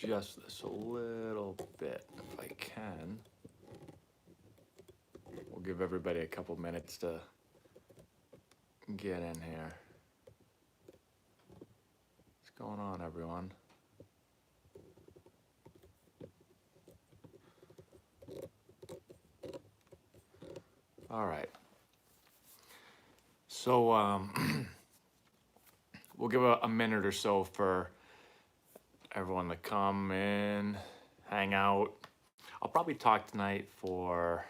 adjust this a little bit if I can. We'll give everybody a couple minutes to get in here. What's going on, everyone? All right. So we'll give a minute or so for everyone to come in, hang out. I'll probably talk tonight for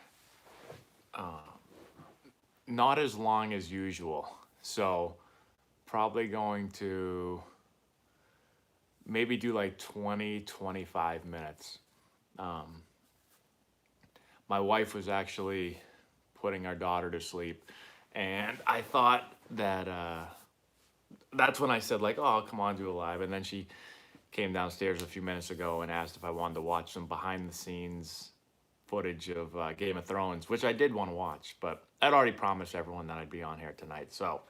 not as long as usual. So probably going to maybe do like 20, 25 minutes. My wife was actually putting our daughter to sleep, and I thought that that's when I said like, oh, I'll come on, do a live. And then she came downstairs a few minutes ago and asked if I wanted to watch some behind the scenes footage of Game of Thrones, which I did want to watch, but I'd already promised everyone that I'd be on here tonight. So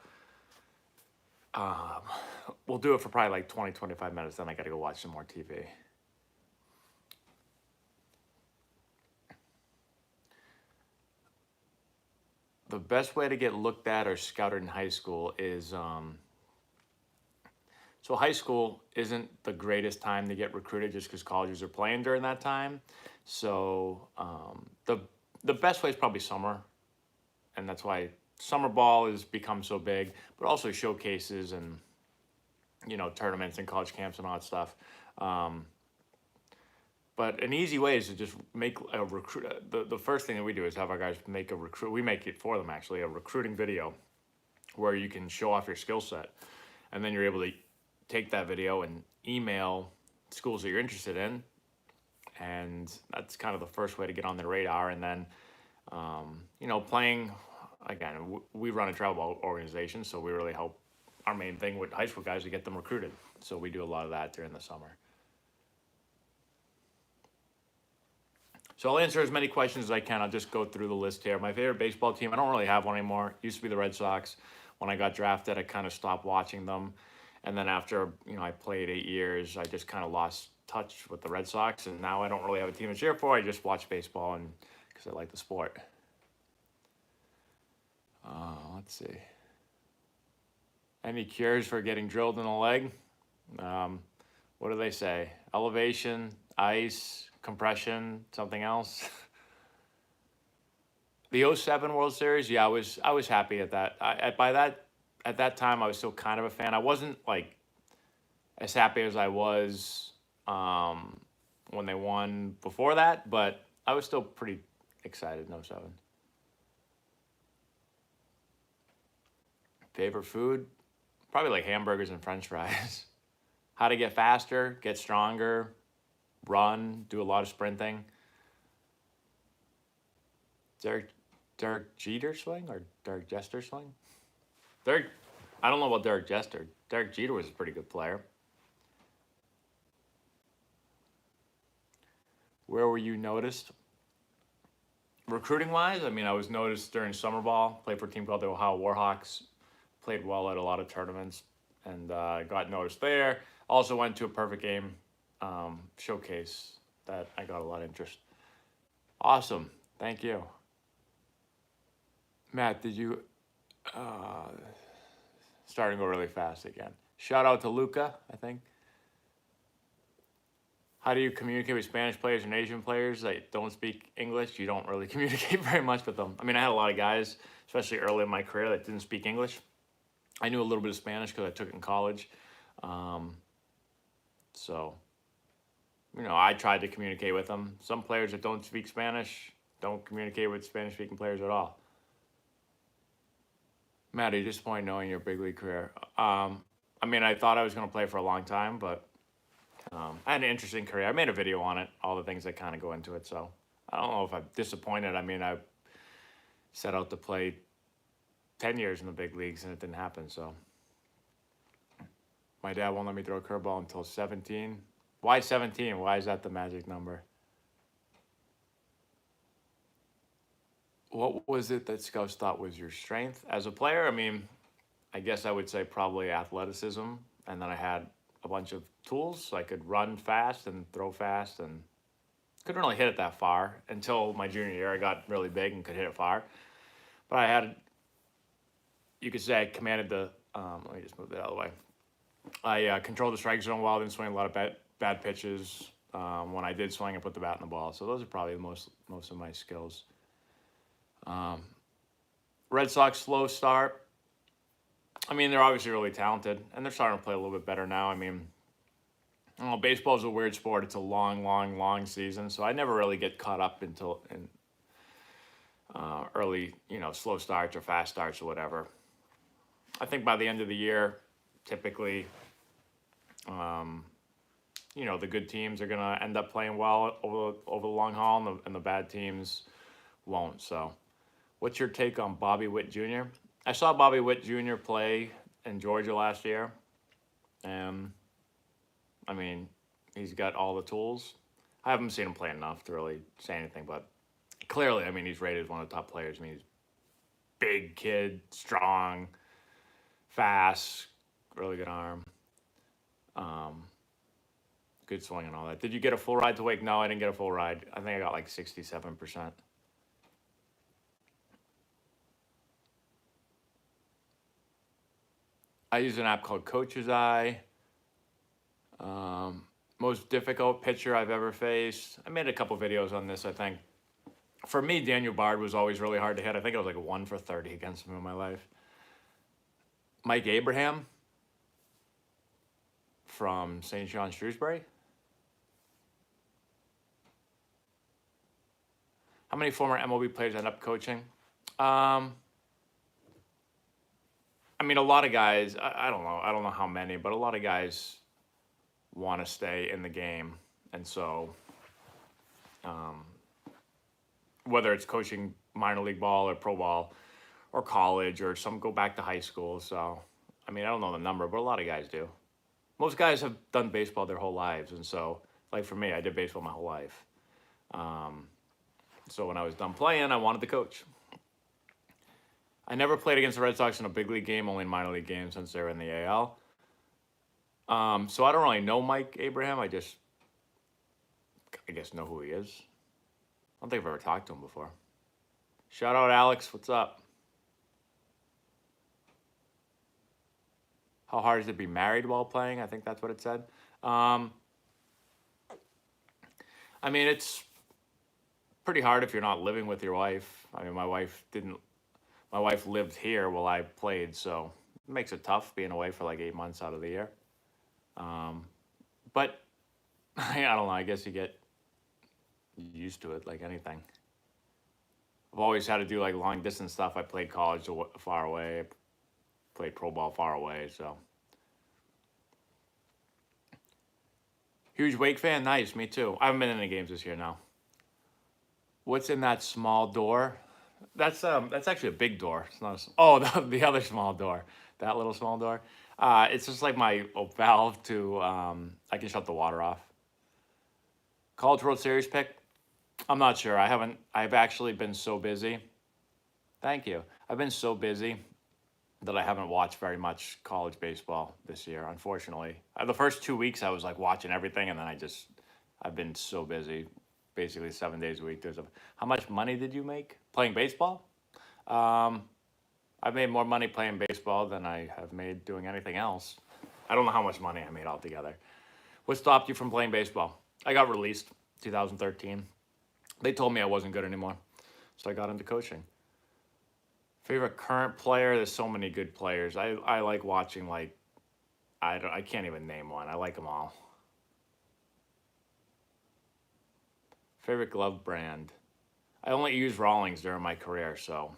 we'll do it for probably like 20, 25 minutes. Then I got to go watch some more TV. The best way to get looked at or scouted in high school is, so high school isn't the greatest time to get recruited just because colleges are playing during that time. So the best way is probably summer, and that's why summer ball has become so big, but also showcases and, you know, tournaments and college camps and all that stuff. But an easy way is to just make a recruit. The first thing that we do is have our guys make a recruit. We make it for them, actually, a recruiting video where you can show off your skill set. And then you're able to take that video and email schools that you're interested in. And that's kind of the first way to get on their radar. And then, you know, playing, again, we run a travel ball organization, so we really help. Our main thing with high school guys to get them recruited. So we do a lot of that during the summer. So I'll answer as many questions as I can. I'll just go through the list here. My favorite baseball team, I don't really have one anymore. It used to be the Red Sox. When I got drafted, I kind of stopped watching them. And then after, you know, I played 8 years, I just kind of lost touch with the Red Sox. And now I don't really have a team to cheer for. I just watch baseball and because I like the sport. Let's see. Any cures for getting drilled in the leg? What do they say? Elevation, ice, compression, something else. The 07 World Series, yeah, I was happy at that. At that time I was still kind of a fan. I wasn't like as happy as I was when they won before that, but I was still pretty excited in 07. Favorite food? Probably like hamburgers and french fries. How to get faster, get stronger, run, do a lot of sprinting. Derek Jeter swing or Derek Jeter swing? I don't know about Derek Jeter. Derek Jeter was a pretty good player. Where were you noticed? Recruiting wise, I mean, I was noticed during summer ball. Played for a team called the Ohio Warhawks. Played well at a lot of tournaments and got noticed there. Also went to a perfect game showcase that I got a lot of interest. Awesome. Thank you. Matt, did you... starting to go really fast again. Shout out to Luca, I think. How do you communicate with Spanish players and Asian players that don't speak English? You don't really communicate very much with them. I mean, I had a lot of guys, especially early in my career, that didn't speak English. I knew a little bit of Spanish because I took it in college. So, you know, I tried to communicate with them. Some players that don't speak Spanish don't communicate with Spanish-speaking players at all. Matt, are you disappointed knowing your big league career? I mean, I thought I was going to play for a long time, but I had an interesting career. I made a video on it, all the things that kind of go into it. So I don't know if I'm disappointed. I mean, I set out to play 10 years in the big leagues and it didn't happen. So my dad won't let me throw a curveball until 17. Why 17? Why is that the magic number? What was it that scouts thought was your strength as a player? I mean, I guess I would say probably athleticism. And then I had a bunch of tools. So I could run fast and throw fast, and couldn't really hit it that far until my junior year. I got really big and could hit it far. But I had, you could say I commanded the, let me just move that out of the way. I controlled the strike zone well. I didn't swing a lot of bad pitches. When I did swing, I put the bat in the ball. So those are probably most of my skills. Red Sox slow start. I mean, they're obviously really talented, and they're starting to play a little bit better now. I mean, I don't know, baseball is a weird sport. It's a long season, so I never really get caught up in early, slow starts or fast starts or whatever. I think by the end of the year, typically, the good teams are going to end up playing well over the long haul, and the bad teams won't. So what's your take on Bobby Witt Jr.? I saw Bobby Witt Jr. play in Georgia last year, and, I mean, he's got all the tools. I haven't seen him play enough to really say anything, but clearly, I mean, he's rated as one of the top players. I mean, he's big kid, strong, fast, really good arm, good swing and all that. Did you get a full ride to Wake? No, I didn't get a full ride. I think I got like 67%. I use an app called Coach's Eye. Most difficult pitcher I've ever faced. I made a couple videos on this, I think. For me, Daniel Bard was always really hard to hit. I think I was like 1 for 30 against him in my life. Mike Abraham from St. John, Shrewsbury. How many former MLB players end up coaching? I mean, a lot of guys, I don't know how many, but a lot of guys want to stay in the game. And so, whether it's coaching minor league ball or pro ball or college, or some go back to high school. So, I mean, I don't know the number, but a lot of guys do. Most guys have done baseball their whole lives. And so, like for me, I did baseball my whole life. So when I was done playing, I wanted to coach. I never played against the Red Sox in a big league game, only in minor league games since they were in the AL. So I don't really know Mike Abraham. I guess know who he is. I don't think I've ever talked to him before. Shout out Alex, what's up? How hard is it to be married while playing? I think that's what it said. I mean, it's pretty hard if you're not living with your wife. I mean, my wife lived here while I played, so it makes it tough being away for like 8 months out of the year. But I don't know, I guess you get used to it like anything. I've always had to do like long distance stuff. I played college far away, played pro ball far away, so. Huge Wake fan? Nice, me too. I haven't been in any games this year now. What's in that small door? That's actually a big door. It's not the other small door. That little small door. It's just like my valve to, I can shut the water off. College World Series pick? I'm not sure. I've actually been so busy. Thank you. I've been so busy that I haven't watched very much college baseball this year, unfortunately. The first 2 weeks I was like watching everything, and then I've been so busy, basically 7 days a week. How much money did you make playing baseball? I've made more money playing baseball than I have made doing anything else. I don't know how much money I made altogether. What stopped you from playing baseball? I got released 2013. They told me I wasn't good anymore, so I got into coaching. Favorite current player? There's so many good players. I like watching, like, I can't even name one. I like them all. Favorite glove brand? I only used Rawlings during my career, so.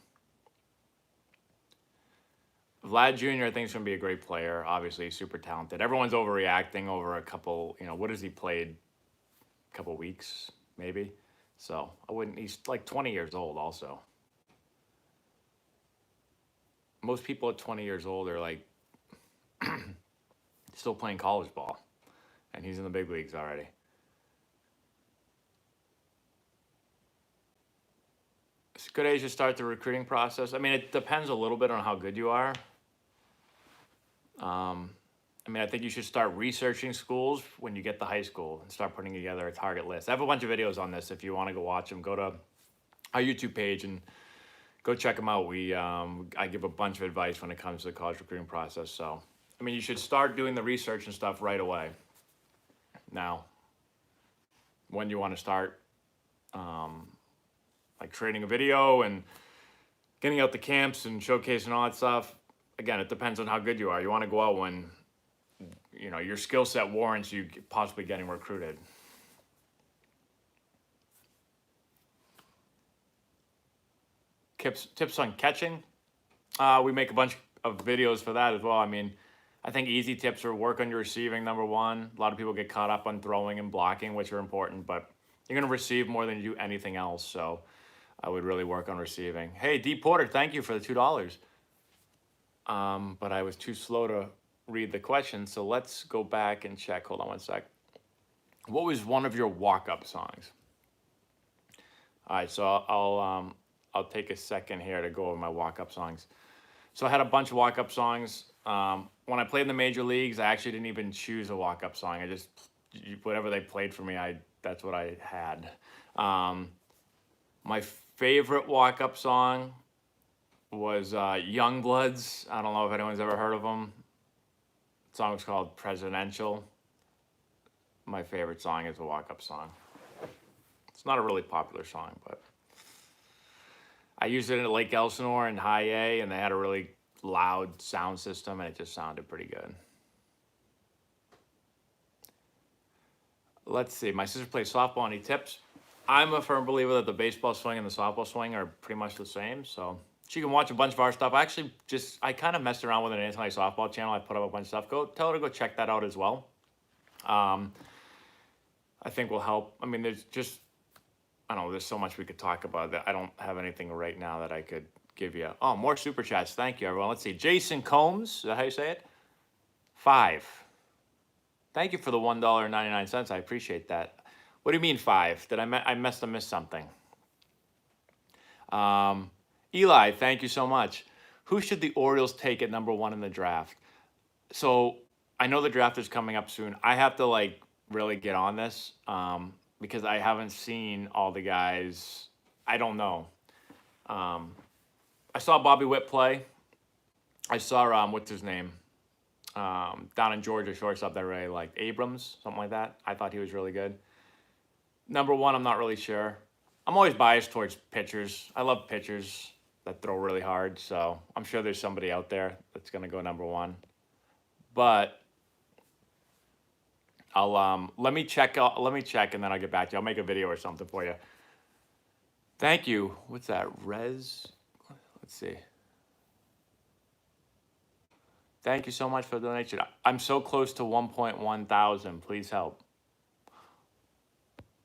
Vlad Jr., I think, is going to be a great player. Obviously, he's super talented. Everyone's overreacting over a couple, what has he played? A couple weeks, maybe? So, he's like 20 years old also. Most people at 20 years old are like still playing college ball, and he's in the big leagues already. It's a good age to start the recruiting process. I mean, it depends a little bit on how good you are. I mean, I think you should start researching schools when you get to high school and start putting together a target list. I have a bunch of videos on this. If you want to go watch them, go to our YouTube page and go check them out. I give a bunch of advice when it comes to the college recruiting process. So, I mean, you should start doing the research and stuff right away. Now, when you want to start, like creating a video and getting out the camps and showcasing all that stuff, again, it depends on how good you are. You want to go out when, you know, your skill set warrants you possibly getting recruited. Tips on catching. We make a bunch of videos for that as well. I mean, I think easy tips are work on your receiving, number one. A lot of people get caught up on throwing and blocking, which are important, but you're going to receive more than you do anything else. So I would really work on receiving. Hey, D Porter, thank you for the $2. But I was too slow to read the question, so let's go back and check. Hold on one sec. What was one of your walk-up songs? All right, so I'll take a second here to go over my walk-up songs. So I had a bunch of walk-up songs. When I played in the major leagues, I actually didn't even choose a walk-up song. I just, whatever they played for me, that's what I had. My favorite walk-up song was Youngbloods. I don't know if anyone's ever heard of them. The song was called Presidential. My favorite song is a walk-up song. It's not a really popular song, but I used it in Lake Elsinore and High A, and they had a really loud sound system, and it just sounded pretty good. Let's see. My sister plays softball. Any tips? I'm a firm believer that the baseball swing and the softball swing are pretty much the same, so she can watch a bunch of our stuff. I kind of messed around with an Antonelli softball channel. I put up a bunch of stuff. Tell her to go check that out as well. I think will help. I mean, there's just, I don't know, there's so much we could talk about that. I don't have anything right now that I could give you. Oh, more super chats. Thank you, everyone. Let's see. Jason Combs, is that how you say it? 5. Thank you for the $1.99. I appreciate that. What do you mean 5? I must have missed something. Eli, thank you so much. Who should the Orioles take at number 1 in the draft? So I know the draft is coming up soon. I have to really get on this because I haven't seen all the guys. I don't know. I saw Bobby Witt play. I saw what's his name down in Georgia, shortstop that I really liked, Abrams, something like that. I thought he was really good. Number 1, I'm not really sure. I'm always biased towards pitchers. I love pitchers that throw really hard, so I'm sure there's somebody out there that's going to go number 1. But I'll let me check, and then I'll get back to you. I'll make a video or something for you. Thank you. What's that? Let's see. Thank you so much for the donation. I'm so close to 1.1 thousand. Please help.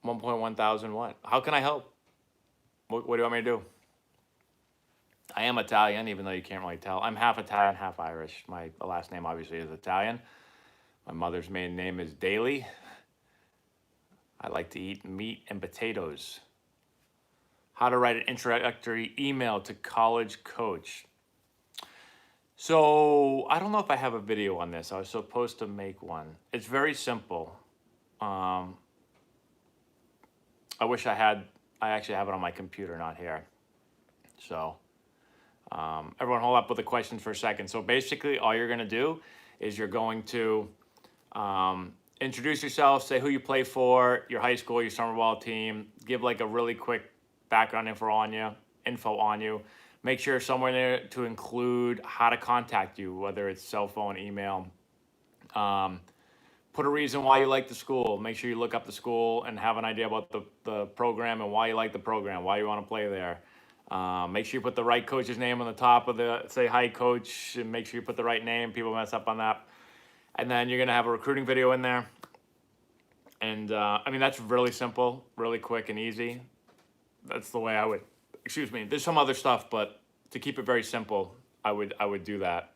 1.1 thousand what? How can I help? What do you want me to do? I am Italian, even though you can't really tell. I'm half Italian, half Irish. My last name obviously is Italian. My mother's maiden name is Daly. I like to eat meat and potatoes. How to write an introductory email to college coach. So I don't know if I have a video on this. I was supposed to make one. It's very simple. I wish I actually have it on my computer, not here. So everyone hold up with the questions for a second. So basically all you're going to do is you're going to introduce yourself, say who you play for, your high school, your summer ball team, give a really quick background info on you. Make sure somewhere there to include how to contact you, whether it's cell phone, email. Put a reason why you like the school. Make sure you look up the school and have an idea about the program and why you like the program, why you want to play there. Make sure you put the right coach's name on the top of say hi coach, and make sure you put the right name. People mess up on that. And then you're going to have a recruiting video in there. And I mean, that's really simple, really quick and easy. That's the way I would, there's some other stuff, but to keep it very simple, I would do that.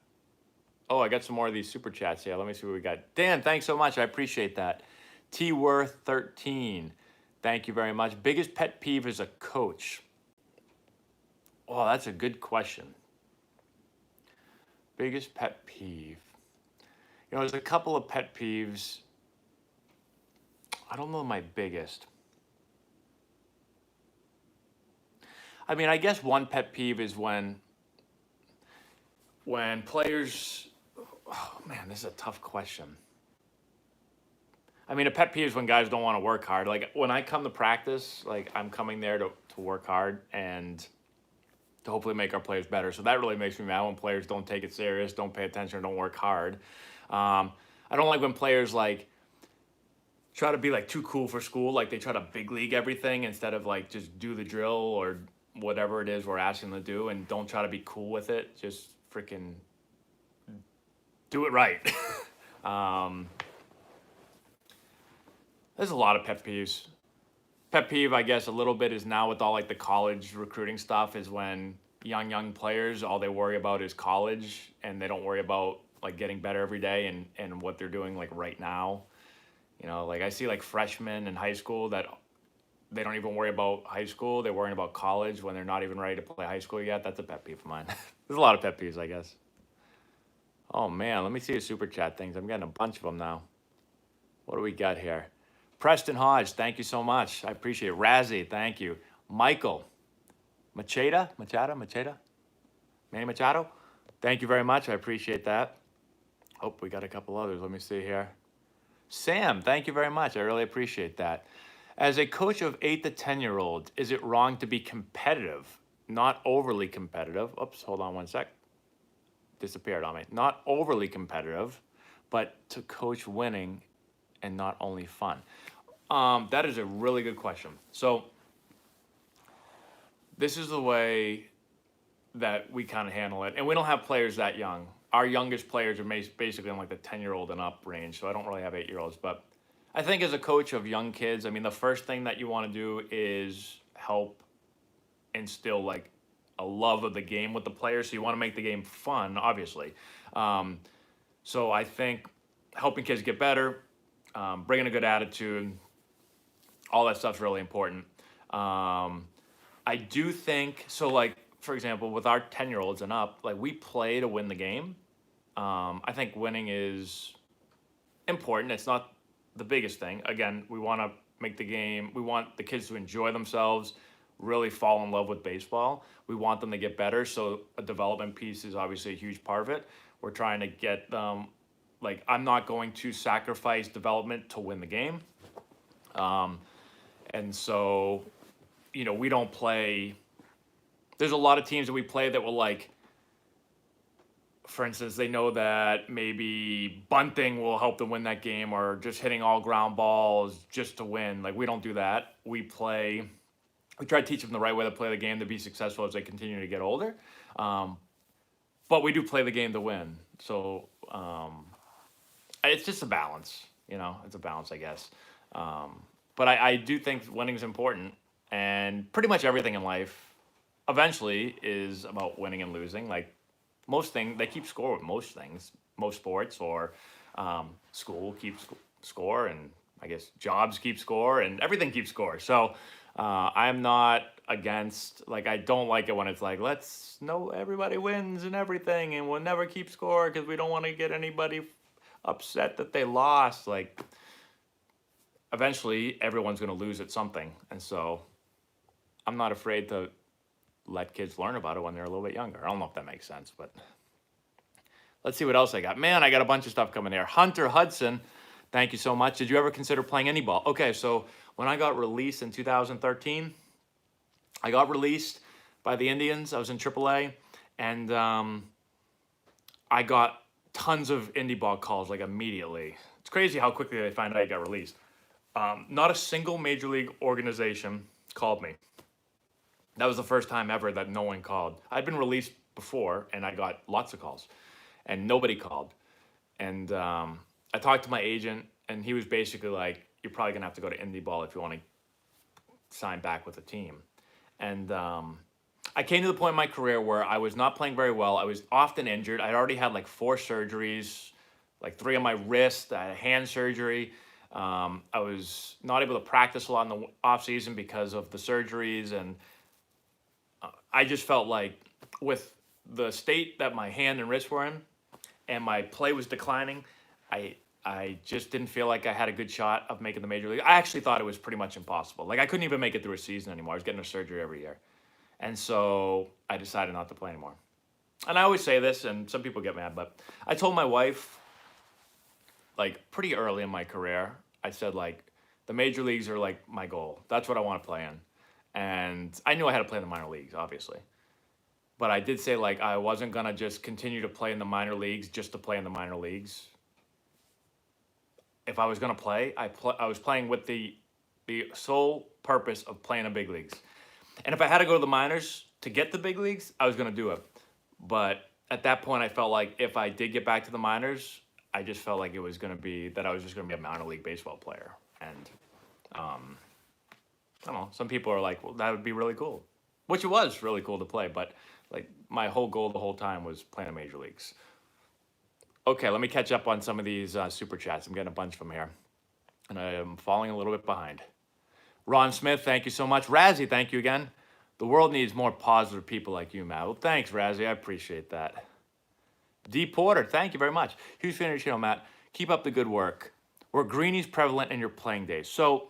Oh, I got some more of these super chats here. Let me see what we got. Dan, thanks so much. I appreciate that. T-Worth13, thank you very much. Biggest pet peeve as a coach? Oh, that's a good question. Biggest pet peeve. You know, there's a couple of pet peeves. I don't know my biggest. I mean, I guess one pet peeve is when players, oh man, this is a tough question. I mean, a pet peeve is when guys don't want to work hard. Like when I come to practice, like I'm coming there to work hard and to hopefully make our players better. So that really makes me mad when players don't take it serious, don't pay attention, don't work hard. I don't like when players like try to be like too cool for school. Like they try to big league everything instead of like just do the drill or whatever it is we're asking them to do, and don't try to be cool with it. Just freaking do it right. There's a lot of pet peeves. Pet peeve, I guess, a little bit is now with all like the college recruiting stuff is when young players, all they worry about is college and they don't worry about like getting better every day and what they're doing like right now. You know, like I see like freshmen in high school that they don't even worry about high school. They're worrying about college when they're not even ready to play high school yet. That's a pet peeve of mine. There's a lot of pet peeves, I guess. Oh man, let me see the super chat things. I'm getting a bunch of them now. What do we got here? Preston Hodge, thank you so much. I appreciate it. Razzie, thank you. Michael Machado? Manny Machado? Thank you very much. I appreciate that. Oh, we got a couple others. Let me see here. Sam, thank you very much. I really appreciate that. As a coach of 8 to 10-year-olds, is it wrong to be competitive, not overly competitive? Oops, hold on one sec. Disappeared on me. Not overly competitive, but to coach winning and not only fun. That is a really good question. So this is the way that we kind of handle it. And we don't have players that young. Our youngest players are basically in like the 10-year-old and up range. So I don't really have 8-year-olds. But I think as a coach of young kids, I mean, the first thing that you want to do is help instill like a love of the game with the players. So you want to make the game fun, obviously. So I think helping kids get better, bringing a good attitude, all that stuff's really important. I do think, so like, for example, with our 10-year-olds and up, like we play to win the game. I think winning is important. It's not the biggest thing. Again, we want to make the game, we want the kids to enjoy themselves, really fall in love with baseball. We want them to get better. So a development piece is obviously a huge part of it. We're trying to get them, like, I'm not going to sacrifice development to win the game. And so, you know, we don't play, there's a lot of teams that we play that will like, for instance, they know that maybe bunting will help them win that game or just hitting all ground balls just to win. Like we don't do that. We try to teach them the right way to play the game to be successful as they continue to get older. But we do play the game to win. So it's just a balance, you know, it's a balance, I guess. But I do think winning is important, and pretty much everything in life eventually is about winning and losing. Like most things, they keep score with most things, most sports, or school keeps score, and I guess jobs keep score, and everything keeps score. So I'm not against, like, I don't like it when it's like, let's know everybody wins and everything, and we'll never keep score because we don't want to get anybody upset that they lost. Like, eventually everyone's going to lose at something, and so I'm not afraid to let kids learn about it when they're a little bit younger. I don't know if that makes sense, but let's see what else I got. Man, I got a bunch of stuff coming here. Hunter Hudson, thank you so much. Did you ever consider playing any ball? Okay, so when I got released in 2013, I got released by the Indians. I was in AAA, and I got tons of indie ball calls like immediately. It's crazy how quickly they find out I got released. Not a single major league organization called me. That was the first time ever that no one called. I'd been released before, and I got lots of calls, and nobody called. And I talked to my agent, and he was basically like, you're probably going to have to go to indie ball if you want to sign back with the team. And I came to the point in my career where I was not playing very well. I was often injured. I'd already had like 4 surgeries, like 3 on my wrist. I had hand surgery. I was not able to practice a lot in the off season because of the surgeries, and I just felt like with the state that my hand and wrist were in, and my play was declining, I just didn't feel like I had a good shot of making the major league. I actually thought it was pretty much impossible. Like I couldn't even make it through a season anymore. I was getting a surgery every year. And so I decided not to play anymore. And I always say this, and some people get mad, but I told my wife, like pretty early in my career, I said like, the major leagues are like my goal. That's what I want to play in. And I knew I had to play in the minor leagues, obviously. But I did say like, I wasn't going to just continue to play in the minor leagues just to play in the minor leagues. If I was going to play, I was playing with the sole purpose of playing in big leagues. And if I had to go to the minors to get the big leagues, I was going to do it. But at that point, I felt like if I did get back to the minors, I just felt like it was going to be that I was just going to be a minor league baseball player. And I don't know, some people are like, well, that would be really cool, which it was really cool to play. But like my whole goal the whole time was playing in major leagues. Okay, let me catch up on some of these super chats. I'm getting a bunch of them here, and I am falling a little bit behind. Ron Smith, thank you so much. Razzie, thank you again. The world needs more positive people like you, Matt. Well, thanks, Razzie. I appreciate that. D. Porter, thank you very much. Huge fan of your channel, Matt. Keep up the good work. Were greenies prevalent in your playing days? So,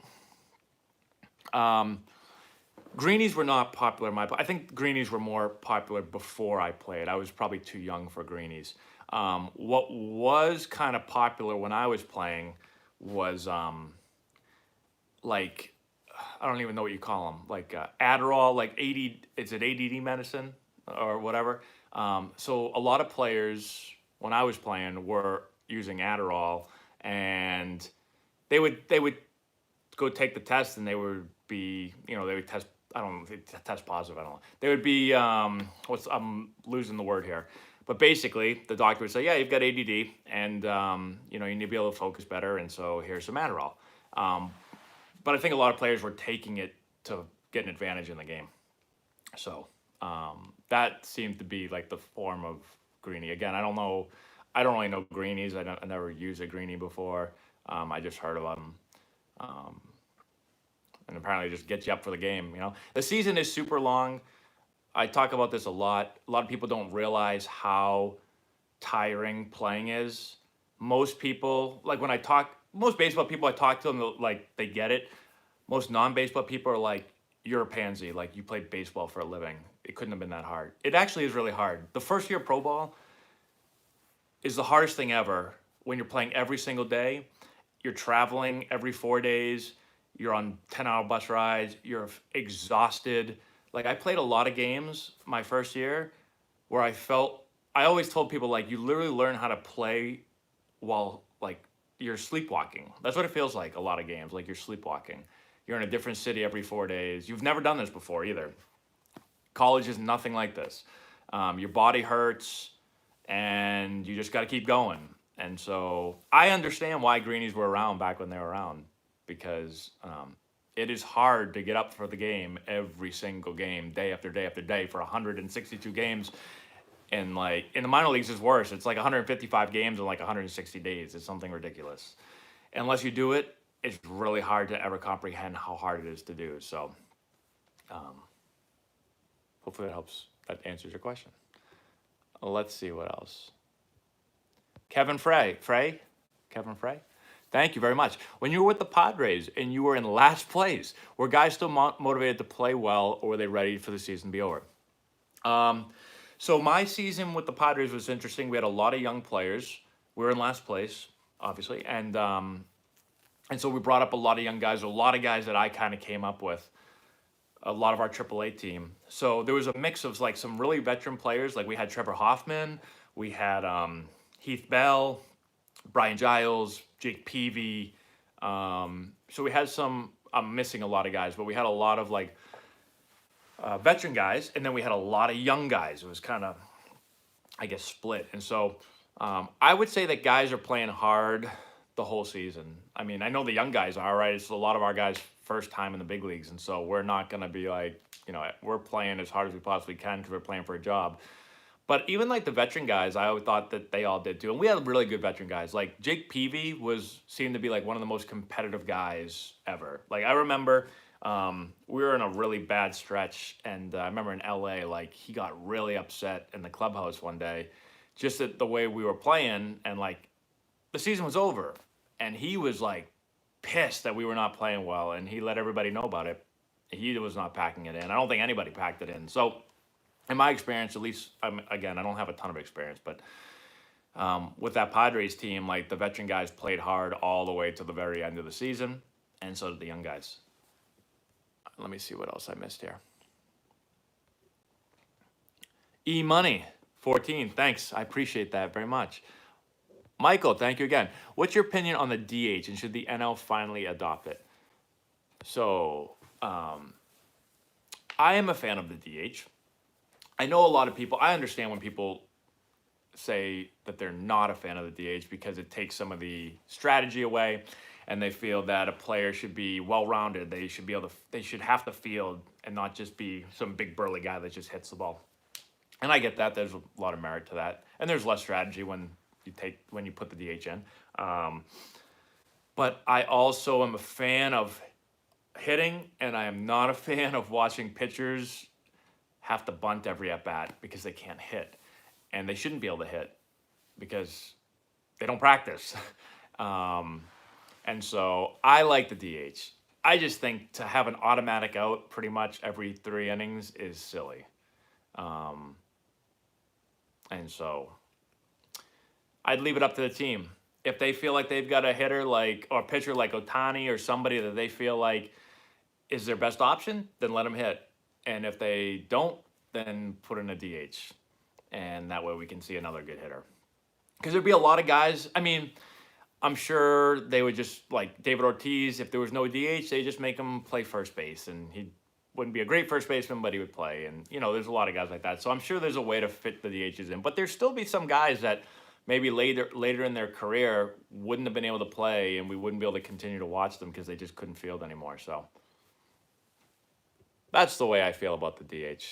greenies were not popular in I think greenies were more popular before I played. I was probably too young for greenies. What was kind of popular when I was playing was like, I don't even know what you call them, like Adderall, like it's an ADD medicine or whatever. So a lot of players when I was playing were using Adderall, and they would go take the test, and they would be, they would test. I don't know, test positive. I don't know. They would be I'm losing the word here, but basically the doctor would say, yeah, you've got ADD, and you need to be able to focus better, and so here's some Adderall. But I think a lot of players were taking it to get an advantage in the game. So that seemed to be like the form of greenie. Again, I don't know. I don't really know greenies. I never used a greenie before. I just heard about them. And apparently it just gets you up for the game. The season is super long. I talk about this a lot. A lot of people don't realize how tiring playing is. Most people, like most baseball people I talk to them, like they get it. Most non-baseball people are like, you're a pansy. Like you played baseball for a living. It couldn't have been that hard. It actually is really hard. The first year pro ball is the hardest thing ever when you're playing every single day. You're traveling every 4 days. You're on 10-hour bus rides. You're exhausted. Like I played a lot of games my first year where I always told people like, you literally learn how to play while like you're sleepwalking. That's what it feels like, a lot of games, like you're sleepwalking. You're in a different city every 4 days. You've never done this before either. College is nothing like this. Your body hurts, and you just got to keep going. And so I understand why greenies were around back when they were around, because it is hard to get up for the game every single game, day after day after day, for 162 games. And like in the minor leagues, it's worse. It's like 155 games in like 160 days. It's something ridiculous. Unless you do it, it's really hard to ever comprehend how hard it is to do. So hopefully that helps. That answers your question. Let's see what else. Kevin Frey. Kevin Frey? Thank you very much. When you were with the Padres and you were in last place, were guys still motivated to play well, or were they ready for the season to be over? So my season with the Padres was interesting. We had a lot of young players. We were in last place, obviously, and so we brought up a lot of young guys, a lot of guys that I kind of came up with, a lot of our AAA team. So there was a mix of like some really veteran players. Like we had Trevor Hoffman, we had Heath Bell, Brian Giles, Jake Peavy. So we had some, I'm missing a lot of guys, but we had a lot of like veteran guys, and then we had a lot of young guys. It was kind of, I guess, split. And so I would say that guys are playing hard the whole season. I mean, I know the young guys are, right? It's a lot of our guys' first time in the big leagues, and so we're not going to be like, we're playing as hard as we possibly can because we're playing for a job. But even like the veteran guys, I always thought that they all did too. And we had really good veteran guys. Like Jake Peavy seemed to be like one of the most competitive guys ever. Like I remember we were in a really bad stretch, and I remember in LA, like he got really upset in the clubhouse one day, just at the way we were playing, and like the season was over, and he was like pissed that we were not playing well, and he let everybody know about it. He was not packing it in. I don't think anybody packed it in. So, in my experience, at least, again, I don't have a ton of experience, but with that Padres team, like the veteran guys played hard all the way to the very end of the season, and so did the young guys. Let me see what else I missed here. E-Money 14, thanks. I appreciate that very much. Michael, thank you again. What's your opinion on the DH, and should the NL finally adopt it? So, I am a fan of the DH. I know a lot of people, I understand when people say that they're not a fan of the DH because it takes some of the strategy away, and they feel that a player should be well-rounded. They should be able to, they should have to field and not just be some big burly guy that just hits the ball. And I get that. There's a lot of merit to that, and there's less strategy when you put the DH in. But I also am a fan of hitting, and I am not a fan of watching pitchers have to bunt every at bat because they can't hit, and they shouldn't be able to hit because they don't practice. And so I like the DH. I just think to have an automatic out pretty much every 3 innings is silly. And so I'd leave it up to the team. If they feel like they've got a hitter like, or a pitcher like Ohtani or somebody that they feel like is their best option, then let them hit. And if they don't, then put in a DH. And that way we can see another good hitter. Because there'd be a lot of guys, I mean, I'm sure they would just, like David Ortiz, if there was no DH, they just make him play first base. And he wouldn't be a great first baseman, but he would play. And, you know, there's a lot of guys like that. So I'm sure there's a way to fit the DHs in. But there'd still be some guys that maybe later in their career wouldn't have been able to play, and we wouldn't be able to continue to watch them because they just couldn't field anymore. So that's the way I feel about the DH.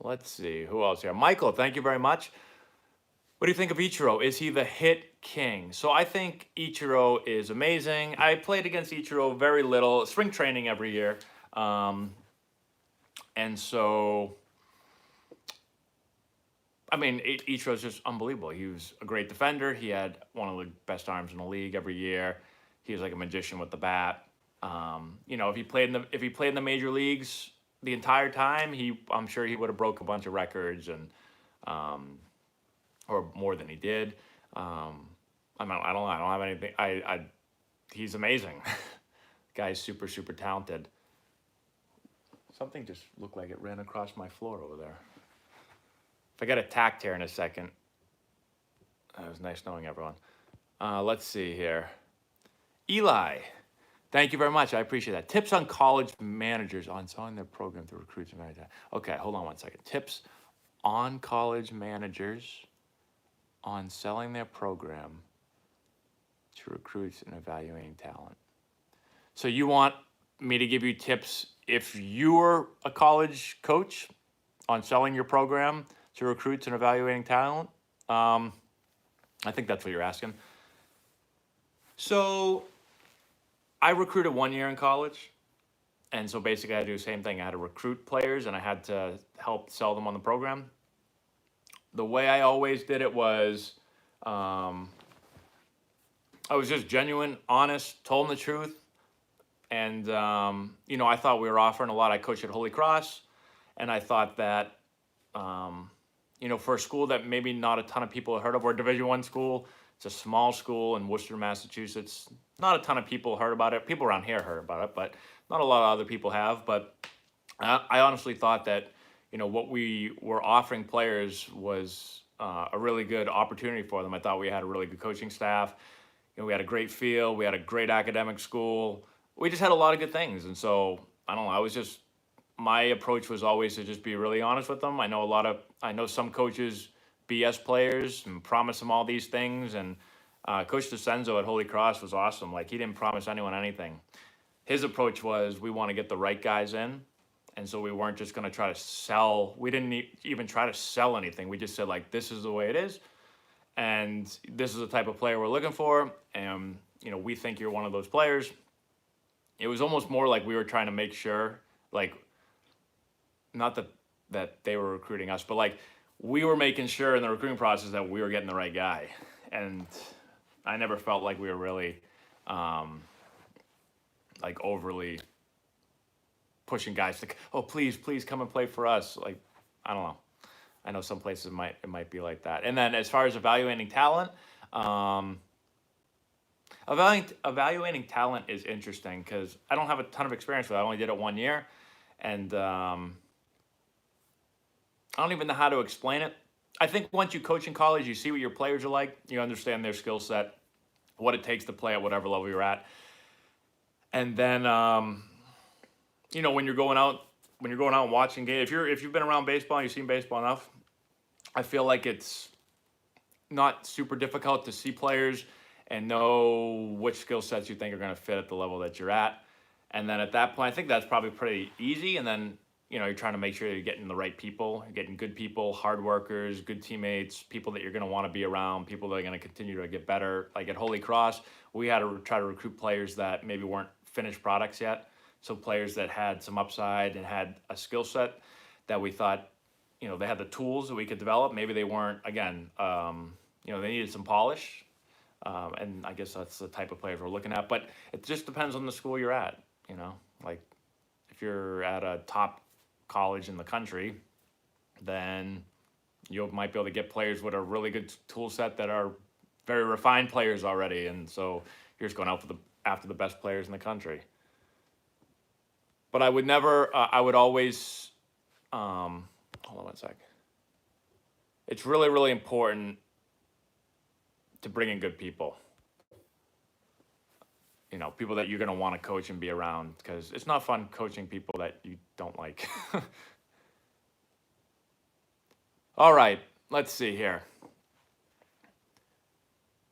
Let's see, who else here? Michael, thank you very much. What do you think of Ichiro? Is he the hit king? So I think Ichiro is amazing. I played against Ichiro very little, spring training every year. And so, I mean, Ichiro's just unbelievable. He was a great defender. He had one of the best arms in the league every year. He was like a magician with the bat. You know, if he played in the major leagues the entire time, I'm sure he would have broke a bunch of records and or more than he did. I don't have anything. He's amazing. Guy's super, super talented. Something just looked like it ran across my floor over there. If I get attacked here in a second. It was nice knowing everyone. Let's see here. Eli, thank you very much. I appreciate that. Tips on college managers on selling their program to recruits and managers. Okay, hold on one second. Tips on college managers on selling their program to recruits and evaluating talent. So you want me to give you tips if you're a college coach on selling your program to recruits and evaluating talent? I think that's what you're asking. So I recruited 1 year in college. And so basically I had to do the same thing. I had to recruit players and I had to help sell them on the program. The way I always did it was I was just genuine, honest, told them the truth. And, you know, I thought we were offering a lot. I coached at Holy Cross. And I thought that, you know, for a school that maybe not a ton of people have heard of, or a Division I school, it's a small school in Worcester, Massachusetts. Not a ton of people heard about it. People around here heard about it, but not a lot of other people have. But I honestly thought that, you know, what we were offering players was a really good opportunity for them. I thought we had a really good coaching staff. You know, we had a great field. We had a great academic school. We just had a lot of good things. And so, I don't know, my approach was always to just be really honest with them. I know some coaches BS players and promise them all these things. And Coach DeCenzo at Holy Cross was awesome. Like, he didn't promise anyone anything. His approach was, we want to get the right guys in. And so we weren't just going to try to sell. We didn't even try to sell anything. We just said, like, this is the way it is. And this is the type of player we're looking for. And, you know, we think you're one of those players. It was almost more like we were trying to make sure, like, not that they were recruiting us, but like we were making sure in the recruiting process that we were getting the right guy. and I never felt like we were really like overly pushing guys to, oh, please come and play for us. Like, I don't know. I know some places it might be like that. And then as far as evaluating talent, evaluating talent is interesting because I don't have a ton of experience with it. I only did it 1 year, and I don't even know how to explain it. I think once you coach in college, you see what your players are like. You understand their skill set, what it takes to play at whatever level you're at, and then you know, when you're going out and watching games, if you've been around baseball and you've seen baseball enough, I feel like it's not super difficult to see players and know which skill sets you think are going to fit at the level that you're at. And then at that point, I think that's probably pretty easy. And then, you know, you're trying to make sure you're getting the right people, you're getting good people, hard workers, good teammates, people that you're going to want to be around, people that are going to continue to get better. Like at Holy Cross, we had to try to recruit players that maybe weren't finished products yet. So players that had some upside and had a skill set that we thought, you know, they had the tools that we could develop. Maybe they weren't, again, you know, they needed some polish. And I guess that's the type of players we're looking at. But it just depends on the school you're at, you know. Like if you're at a top college in the country, then you might be able to get players with a really good tool set that are very refined players already. And so you're just going out after the best players in the country. But I would never, I would always, hold on one sec. It's really, really important to bring in good people. You know, people that you're going to want to coach and be around, because it's not fun coaching people that you don't like. All right, let's see here.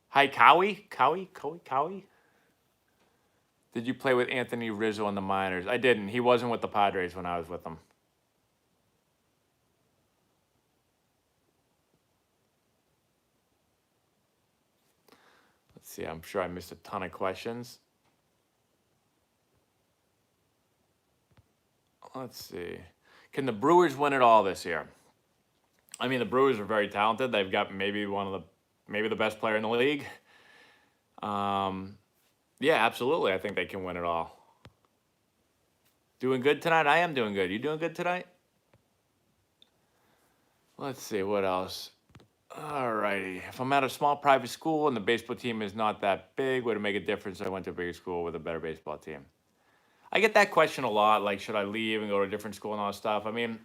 Hi, Cowie? Did you play with Anthony Rizzo in the minors? I didn't. He wasn't with the Padres when I was with them. Let's see. I'm sure I missed a ton of questions. Let's see. Can the Brewers win it all this year? I mean, the Brewers are very talented. They've got maybe the best player in the league. Yeah, absolutely. I think they can win it all. Doing good tonight? I am doing good. You doing good tonight? Let's see, what else? All righty. If I'm at a small private school and the baseball team is not that big, would it make a difference if I went to a bigger school with a better baseball team? I get that question a lot, like, should I leave and go to a different school and all that stuff? I mean,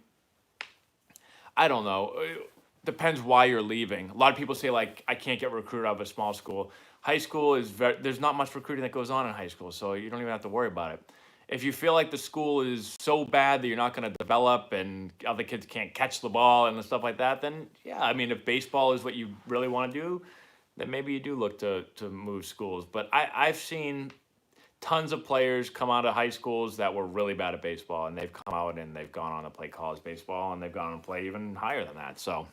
I don't know. It depends why you're leaving. A lot of people say, like, I can't get recruited out of a small school. High school there's not much recruiting that goes on in high school, so you don't even have to worry about it. If you feel like the school is so bad that you're not going to develop and other kids can't catch the ball and stuff like that, then yeah, I mean, if baseball is what you really want to do, then maybe you do look to move schools. But I've seen tons of players come out of high schools that were really bad at baseball, and they've come out and they've gone on to play college baseball, and they've gone on to play even higher than that. So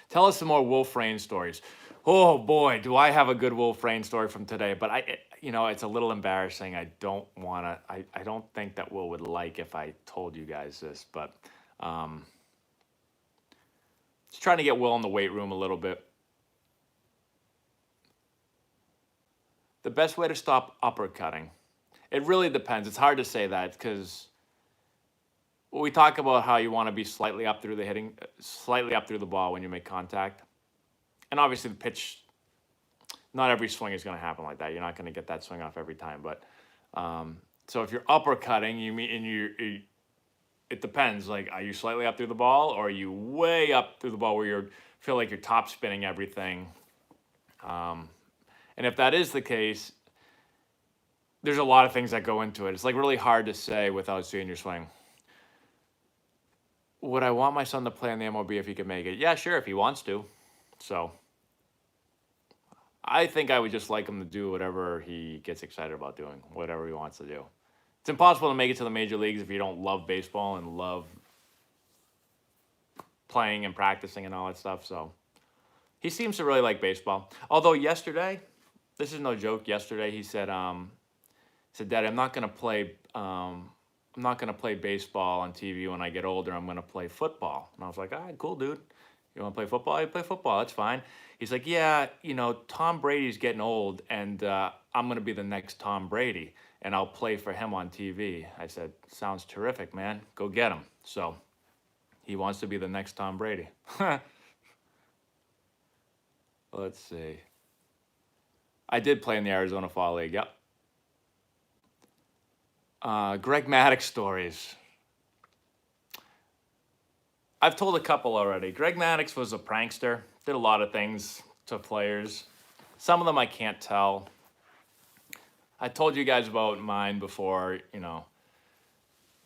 tell us some more Wolf Rain stories. Oh boy, do I have a good Wolf Rain story from today, but it's a little embarrassing. I don't think that Will would like if I told you guys this, but just trying to get Will in the weight room a little bit. The best way to stop uppercutting. It really depends. It's hard to say that because we talk about how you want to be slightly up through the ball when you make contact. And obviously the pitch, not every swing is going to happen like that. You're not going to get that swing off every time. But so if you're uppercutting, it depends. Like, are you slightly up through the ball, or are you way up through the ball where you feel like you're top spinning everything? And if that is the case, there's a lot of things that go into it. It's like really hard to say without seeing your swing. Would I want my son to play in the MLB if he could make it? Yeah, sure, if he wants to. So I think I would just like him to do whatever he gets excited about doing, whatever he wants to do. It's impossible to make it to the major leagues if you don't love baseball and love playing and practicing and all that stuff. So he seems to really like baseball. Although yesterday, this is no joke, yesterday he said, Daddy, I'm not going to play baseball on TV when I get older. I'm going to play football. And I was like, all right, cool, dude. You want to play football? I play football. That's fine. He's like, yeah, Tom Brady's getting old, and I'm going to be the next Tom Brady, and I'll play for him on TV. I said, sounds terrific, man. Go get him. So he wants to be the next Tom Brady. Let's see. I did play in the Arizona Fall League. Yep. Greg Maddux stories. I've told a couple already. Greg Maddux was a prankster. Did a lot of things to players. Some of them I can't tell. I told you guys about mine before,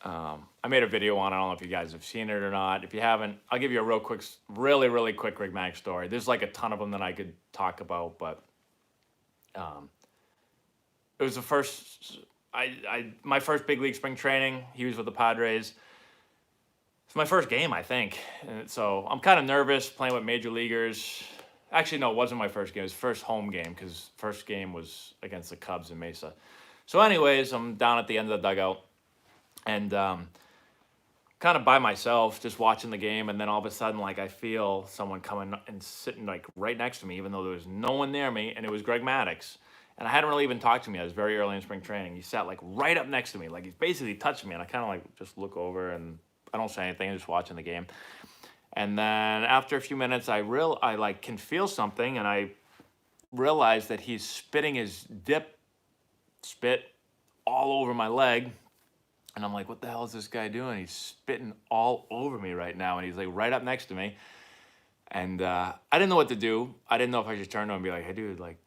I made a video on it. I don't know if you guys have seen it or not. If you haven't, I'll give you a real quick, really, really quick Greg Maddux story. There's like a ton of them that I could talk about, but it was the first, my first big league spring training. He was with the Padres. It's my first game, I think. And so I'm kind of nervous playing with major leaguers. Actually, no, it wasn't my first game. It was first home game because first game was against the Cubs in Mesa. So anyways, I'm down at the end of the dugout and kind of by myself, just watching the game. And then all of a sudden, like I feel someone coming and sitting like right next to me, even though there was no one near me. And it was Greg Maddux. And I hadn't really even talked to me. I was very early in spring training. He sat like right up next to me. Like he's basically touching me. And I kind of like just look over and I don't say anything. I'm just watching the game. And then after a few minutes, I like can feel something, and I realize that he's spitting his dip spit all over my leg. And I'm like, what the hell is this guy doing? He's spitting all over me right now, and he's like right up next to me. And I didn't know what to do. I didn't know if I should turn to him and be like, hey, dude, like,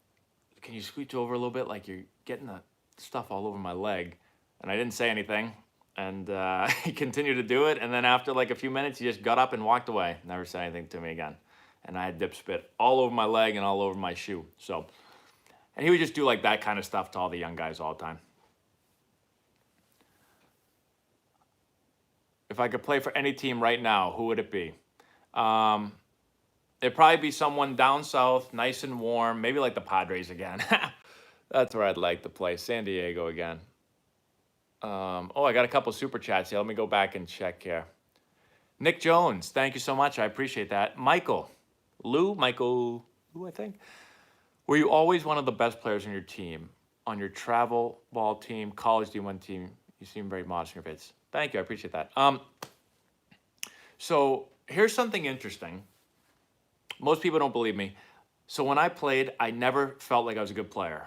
can you scooch over a little bit? Like you're getting the stuff all over my leg. And I didn't say anything. And he continued to do it. And then after like a few minutes, he just got up and walked away. Never said anything to me again. And I had dip spit all over my leg and all over my shoe. So, and he would just do like that kind of stuff to all the young guys all the time. If I could play for any team right now, who would it be? It'd probably be someone down south, nice and warm. Maybe like the Padres again. That's where I'd like to play. San Diego again. I got a couple super chats here. Let me go back and check here. Nick Jones, thank you so much. I appreciate that. Michael Lou, I think. Were you always one of the best players on your team, on your travel ball team, college D1 team? You seem very modest in your face. Thank you. I appreciate that. So here's something interesting. Most people don't believe me. So when I played, I never felt like I was a good player.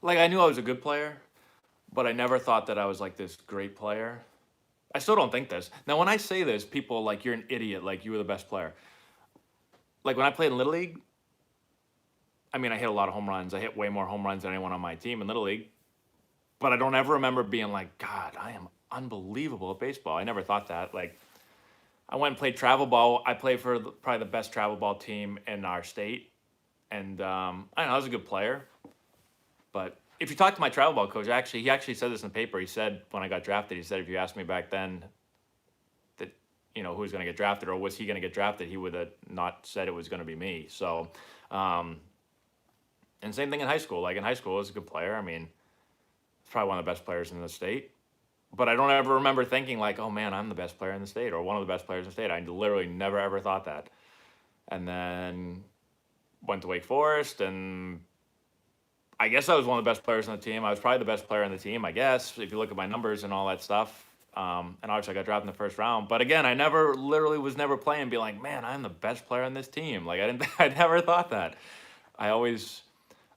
Like I knew I was a good player, but I never thought that I was like this great player. I still don't think this. Now, when I say this, people like, you're an idiot, like you were the best player. Like when I played in Little League, I mean, I hit a lot of home runs. I hit way more home runs than anyone on my team in Little League. But I don't ever remember being like, God, I am unbelievable at baseball. I never thought that. Like, I went and played travel ball. I played for probably the best travel ball team in our state. And I don't know, I was a good player. But if you talk to my travel ball coach, he actually said this in the paper. He said when I got drafted, he said if you asked me back then that, who was going to get drafted or was he going to get drafted, he would have not said it was going to be me. So, and same thing in high school. Like in high school, I was a good player. I mean, probably one of the best players in the state. But I don't ever remember thinking like, oh man, I'm the best player in the state or one of the best players in the state. I literally never ever thought that. And then went to Wake Forest, and I guess I was one of the best players on the team. I was probably the best player on the team, I guess, if you look at my numbers and all that stuff. And obviously I got drafted in the first round. But again, I was never playing and be like, man, I'm the best player on this team. Like I never thought that. I always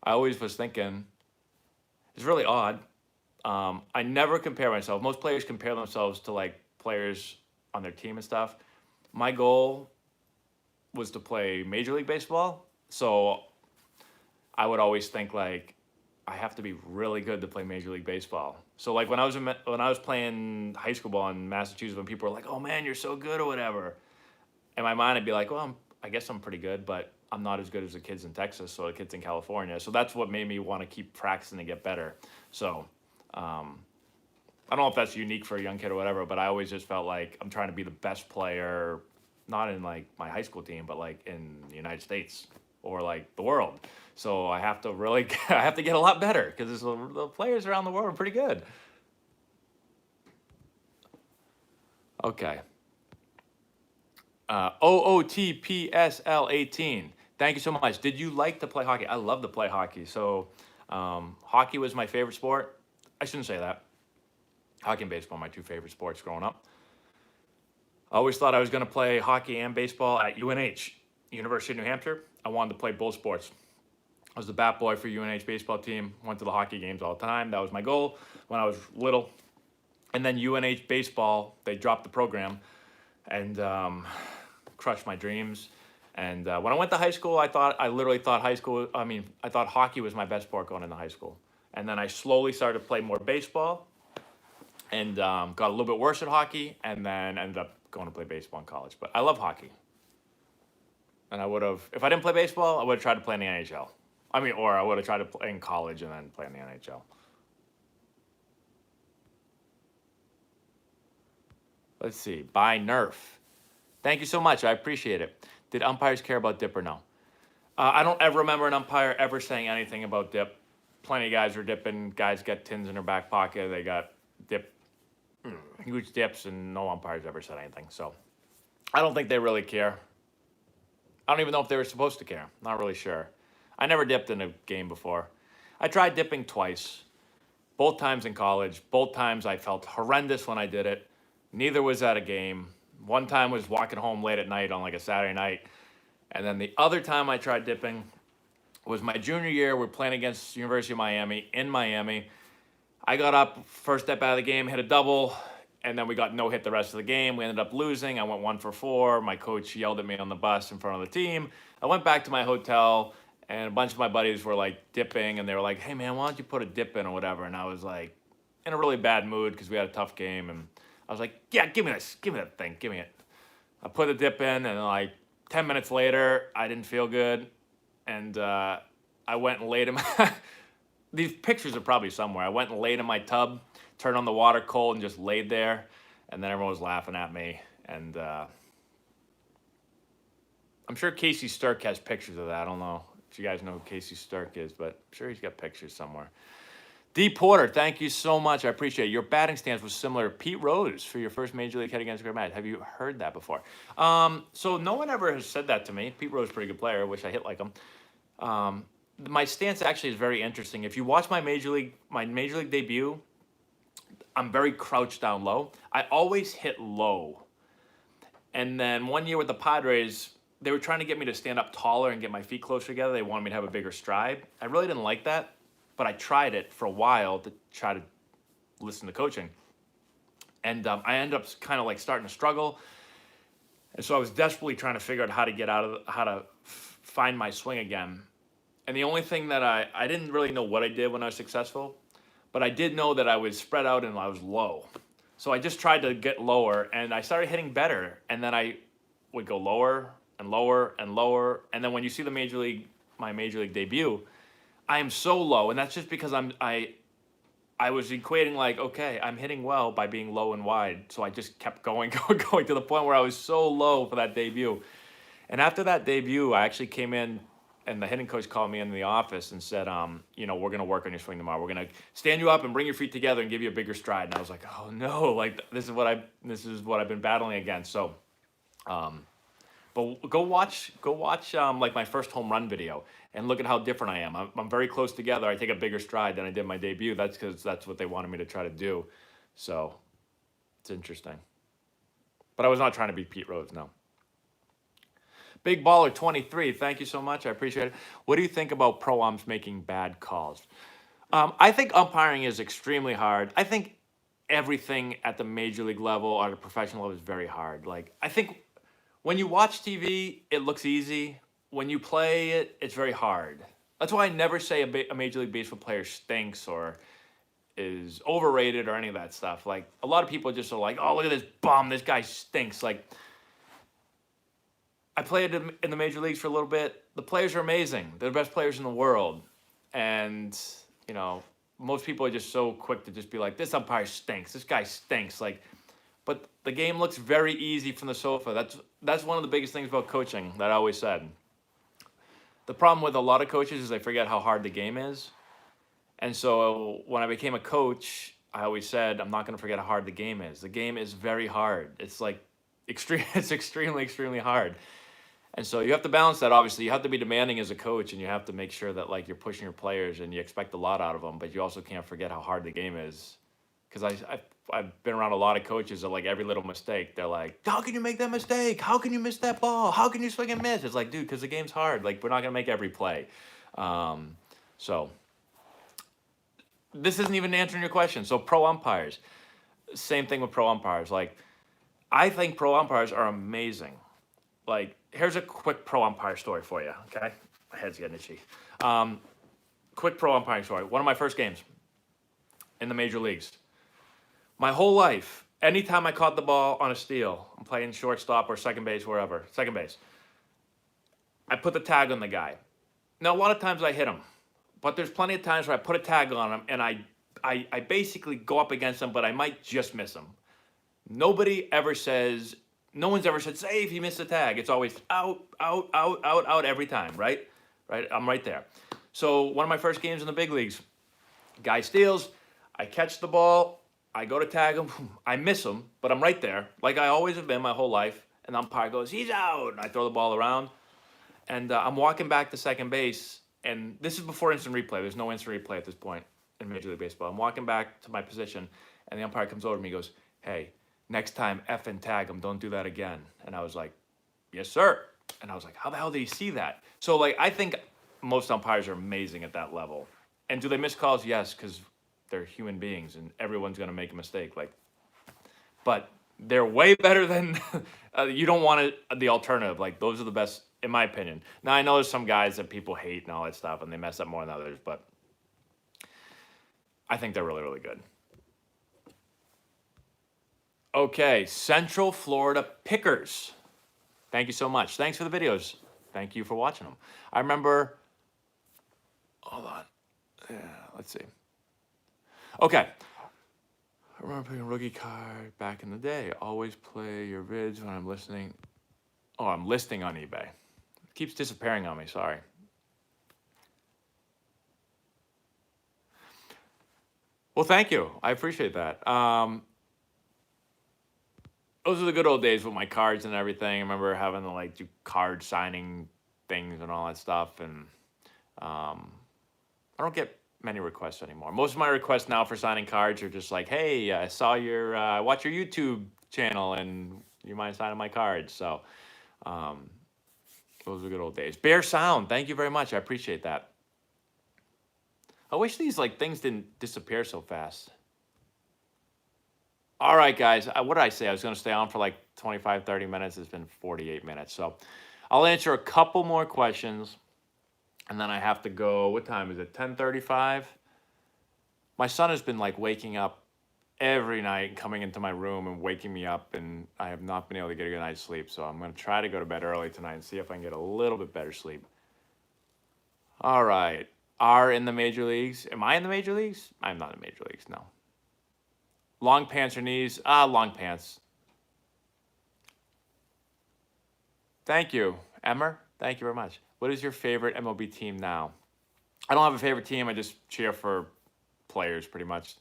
was thinking, it's really odd. I never compare myself. Most players compare themselves to like players on their team and stuff. My goal was to play Major League Baseball. So I would always think like, I have to be really good to play Major League Baseball. So like when I was playing high school ball in Massachusetts, when people were like, oh man, you're so good or whatever. In my mind, I'd be like, well, I guess I'm pretty good, but I'm not as good as the kids in Texas or the kids in California. So that's what made me want to keep practicing to get better. So I don't know if that's unique for a young kid or whatever, but I always just felt like I'm trying to be the best player, not in like my high school team, but like in the United States or like the world. So I have to get a lot better because the players around the world are pretty good. Okay. OOTPSL18. Thank you so much. Did you like to play hockey? I love to play hockey. So hockey was my favorite sport. I shouldn't say that. Hockey and baseball are my two favorite sports growing up. I always thought I was going to play hockey and baseball at UNH, University of New Hampshire. I wanted to play both sports. I was the bat boy for UNH baseball team, went to the hockey games all the time. That was my goal when I was little. And then UNH baseball, they dropped the program and crushed my dreams. And when I went to high school, I thought hockey was my best sport going into high school. And then I slowly started to play more baseball and got a little bit worse at hockey, and then ended up going to play baseball in college. But I love hockey. And I would have, if I didn't play baseball, I would have tried to play in the NHL. Or I would have tried to play in college and then play in the NHL. Let's see. By Nerf. Thank you so much. I appreciate it. Did umpires care about dip or no? I don't ever remember an umpire ever saying anything about dip. Plenty of guys are dipping. Guys got tins in their back pocket. They got dip, huge dips, and no umpires ever said anything. So I don't think they really care. I don't even know if they were supposed to care. Not really sure. I never dipped in a game before. I tried dipping twice. Both times in college. Both times I felt horrendous when I did it. Neither was at a game. One time was walking home late at night on like a Saturday night. And then the other time I tried dipping was my junior year. We're playing against University of Miami in Miami. I got up, first step out of the game, hit a double, and then we got no hit the rest of the game. We ended up losing. I went 1 for 4. My coach yelled at me on the bus in front of the team. I went back to my hotel, and a bunch of my buddies were like dipping, and they were like, hey man, why don't you put a dip in or whatever? And I was like in a really bad mood because we had a tough game, and I was like, yeah, give me this. Give me that thing. Give me it. I put the dip in, and like 10 minutes later, I didn't feel good. And I went and laid in my... These pictures are probably somewhere. I went and laid in my tub, turned on the water cold, and just laid there. And then everyone was laughing at me. And I'm sure Casey Sturck has pictures of that. I don't know if you guys know who Casey Sturck is, but I'm sure he's got pictures somewhere. D. Porter, thank you so much. I appreciate it. Your batting stance was similar to Pete Rose for your first Major League hit against Grand Match. Have you heard that before? So no one ever has said that to me. Pete Rose is a pretty good player. I wish I hit like him. My stance actually is very interesting. If you watch my Major League debut, I'm very crouched down low. I always hit low. And then one year with the Padres, they were trying to get me to stand up taller and get my feet closer together. They wanted me to have a bigger stride. I really didn't like that. But I tried it for a while to try to listen to coaching. And I ended up kind of like starting to struggle. And so I was desperately trying to figure out how to find my swing again. And the only thing that I didn't really know what I did when I was successful, but I did know that I was spread out and I was low. So I just tried to get lower, and I started hitting better. And then I would go lower and lower and lower. And then when you see my Major League debut, I am so low, and that's just because I was equating like, okay, I'm hitting well by being low and wide. So I just kept going to the point where I was so low for that debut. And after that debut, I actually came in, and the hitting coach called me into the office and said, we're going to work on your swing tomorrow. We're going to stand you up and bring your feet together and give you a bigger stride. And I was like, oh no, like this is what I've been battling against. So, but go watch like my first home run video and look at how different I am. I'm very close together. I take a bigger stride than I did my debut. That's because that's what they wanted me to try to do. So it's interesting. But I was not trying to be Pete Rose, no. Big Baller 23, thank you so much. I appreciate it. What do you think about pro umps making bad calls? I think umpiring is extremely hard. I think everything at the major league level or the professional level is very hard. Like, I think when you watch TV, it looks easy. When you play it, it's very hard. That's why I never say a Major League Baseball player stinks or is overrated or any of that stuff. Like, a lot of people just are like, oh, look at this bum. This guy stinks. Like, I played in the major leagues for a little bit. The players are amazing. They're the best players in the world. And, most people are just so quick to just be like, this umpire stinks. This guy stinks. Like, but the game looks very easy from the sofa. That's one of the biggest things about coaching that I always said. The problem with a lot of coaches is they forget how hard the game is. And so when I became a coach, I always said, I'm not going to forget how hard the game is. The game is very hard. It's like, it's extremely hard. And so you have to balance that. Obviously, you have to be demanding as a coach, and you have to make sure that like you're pushing your players and you expect a lot out of them. But you also can't forget how hard the game is. Because I've been around a lot of coaches that like every little mistake, they're like, "How can you make that mistake? How can you miss that ball? How can you swing and miss?" It's like, dude, because the game's hard. Like we're not gonna make every play. So this isn't even answering your question. So pro umpires, same thing with pro umpires. Like I think pro umpires are amazing. Like, here's a quick pro umpire story for you, okay? My head's getting itchy. Quick pro umpiring story. One of my first games in the major leagues. My whole life, anytime I caught the ball on a steal, I'm playing shortstop or second base, wherever, second base, I put the tag on the guy. Now, a lot of times I hit him, but there's plenty of times where I put a tag on him and I basically go up against him, but I might just miss him. No one's ever said, save, he missed the tag. It's always out every time, right? Right? I'm right there. So one of my first games in the big leagues, guy steals, I catch the ball, I go to tag him, I miss him, but I'm right there, like I always have been my whole life. And the umpire goes, he's out. And I throw the ball around. And I'm walking back to second base. And this is before instant replay. There's no instant replay at this point in Major League Baseball. I'm walking back to my position, and the umpire comes over to me and goes, hey, next time, effing tag him. Don't do that again. And I was like, yes, sir. And I was like, how the hell did he see that? So, like, I think most umpires are amazing at that level. And do they miss calls? Yes, because they're human beings, and everyone's going to make a mistake. Like, but they're way better than you don't want the alternative. Like, those are the best, in my opinion. Now, I know there's some guys that people hate and all that stuff, and they mess up more than others, but I think they're really good. Okay, Central Florida Pickers. Thank you so much. Thanks for the videos. Thank you for watching them. I remember, hold on. Yeah, let's see. Okay. I remember playing a rookie card back in the day. Always play your vids when I'm listening. Oh, I'm listing on eBay. It keeps disappearing on me, sorry. Well, thank you. I appreciate that. Those are the good old days with my cards and everything. I remember having to like do card signing things and all that stuff. And I don't get many requests anymore. Most of my requests now for signing cards are just like, hey, I saw your, watch your YouTube channel and you mind signing my cards? So those are good old days. Bear Sound, thank you very much. I appreciate that. I wish these like things didn't disappear so fast. All right, guys, what did I say? I was going to stay on for like 25, 30 minutes. It's been 48 minutes. So I'll answer a couple more questions, and then I have to go. What time is it? 10:35? My son has been like waking up every night and coming into my room and waking me up, and I have not been able to get a good night's sleep. So I'm going to try to go to bed early tonight and see if I can get a little bit better sleep. All right. Are in the major leagues. Am I in the major leagues? I'm not in the major leagues, no. Long pants or knees? Long pants. Thank you, Emmer. Thank you very much. What is your favorite MLB team now? I don't have a favorite team. I just cheer for players pretty much.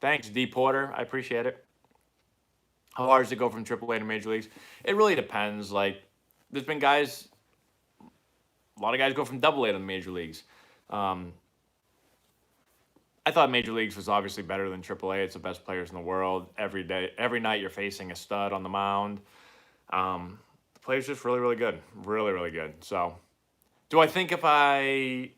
Thanks, D. Porter. I appreciate it. How hard is it to go from AAA to major leagues? It really depends. Like, there's been guys, a lot of guys go from AA to the major leagues. I thought Major Leagues was obviously better than AAA. It's the best players in the world. Every day, every night you're facing a stud on the mound. The players just really good. Really good. So, do I think there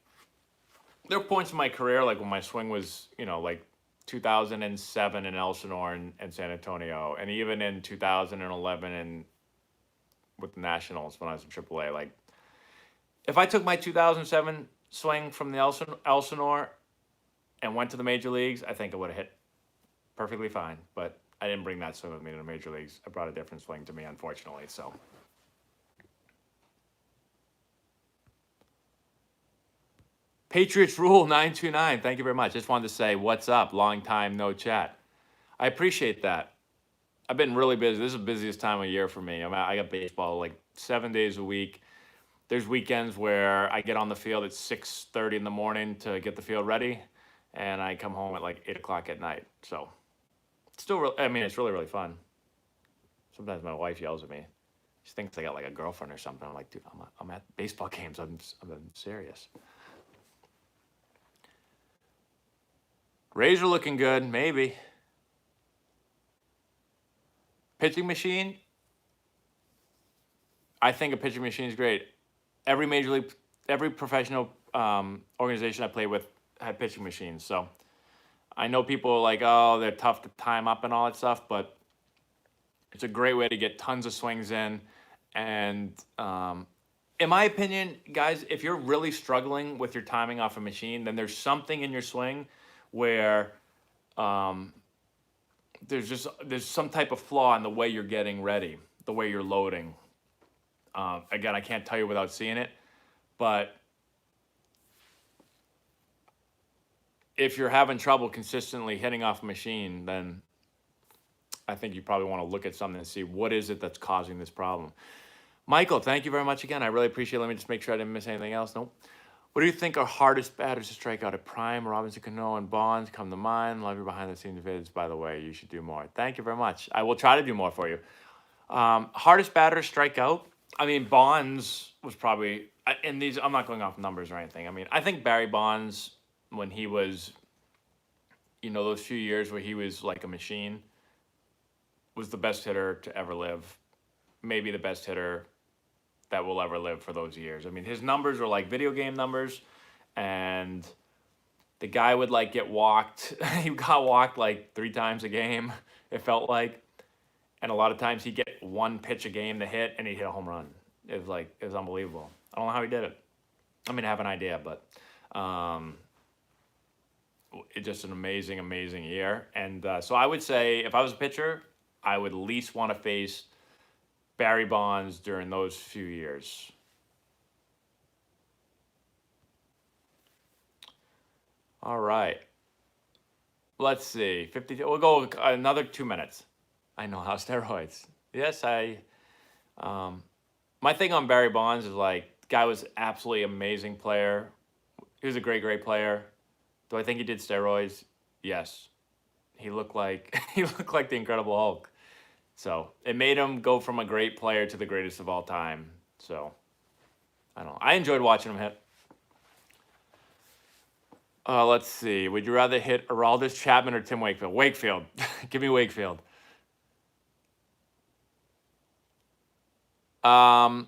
were points in my career, like when my swing was, like 2007 in Elsinore and San Antonio, and even in 2011 and with the Nationals when I was in AAA. Like, if I took my 2007 swing from the Elsinore and went to the major leagues, I think it would have hit perfectly fine. But I didn't bring that swing with me to the major leagues. I brought a different swing to me, unfortunately. So, Patriots Rule 929. Thank you very much. Just wanted to say, what's up? Long time no chat. I appreciate that. I've been really busy. This is the busiest time of year for me. I got baseball like 7 days a week. There's weekends where I get on the field at 6:30 in the morning to get the field ready, and I come home at like 8 o'clock at night. So it's still, it's really fun. Sometimes my wife yells at me. She thinks I got like a girlfriend or something. I'm like, dude, I'm at baseball games. I'm serious. Rays are looking good, maybe. Pitching machine. I think a pitching machine is great. Every major league, every professional organization I played with had pitching machines. So I know people are like, oh, they're tough to time up and all that stuff, but it's a great way to get tons of swings in. And in my opinion, guys, if you're really struggling with your timing off a machine, then there's something in your swing where there's some type of flaw in the way you're getting ready, the way you're loading. Again, I can't tell you without seeing it, but if you're having trouble consistently hitting off a machine, then I think you probably want to look at something and see what is it that's causing this problem. Michael, thank you very much again. I really appreciate it. Let me just make sure I didn't miss anything else. Nope. What do you think are hardest batters to strike out at Prime? Robinson, Cano, and Bonds come to mind. Love your behind-the-scenes vids, by the way. You should do more. Thank you very much. I will try to do more for you. Hardest batter to strike out? I mean, Bonds was probably, and these, I'm not going off numbers or anything. I mean, I think Barry Bonds, when he was, those few years where he was like a machine, was the best hitter to ever live. Maybe the best hitter that will ever live for those years. I mean, his numbers were like video game numbers, and the guy would like get walked. He got walked like 3 times a game, it felt like. And a lot of times he'd get one pitch a game to hit, and he'd hit a home run. It was unbelievable. I don't know how he did it. I mean, I have an idea, but it's just an amazing, amazing year. And so I would say if I was a pitcher, I would at least want to face Barry Bonds during those few years. All right. Let's see. 52. We'll go another 2 minutes. I know how steroids. Yes, my thing on Barry Bonds is like, guy was absolutely amazing player. He was a great, great player. Do I think he did steroids? Yes. He looked like the Incredible Hulk. So it made him go from a great player to the greatest of all time. So I don't know. I enjoyed watching him hit. Let's see. Would you rather hit Aroldis Chapman or Tim Wakefield? Wakefield. Give me Wakefield. I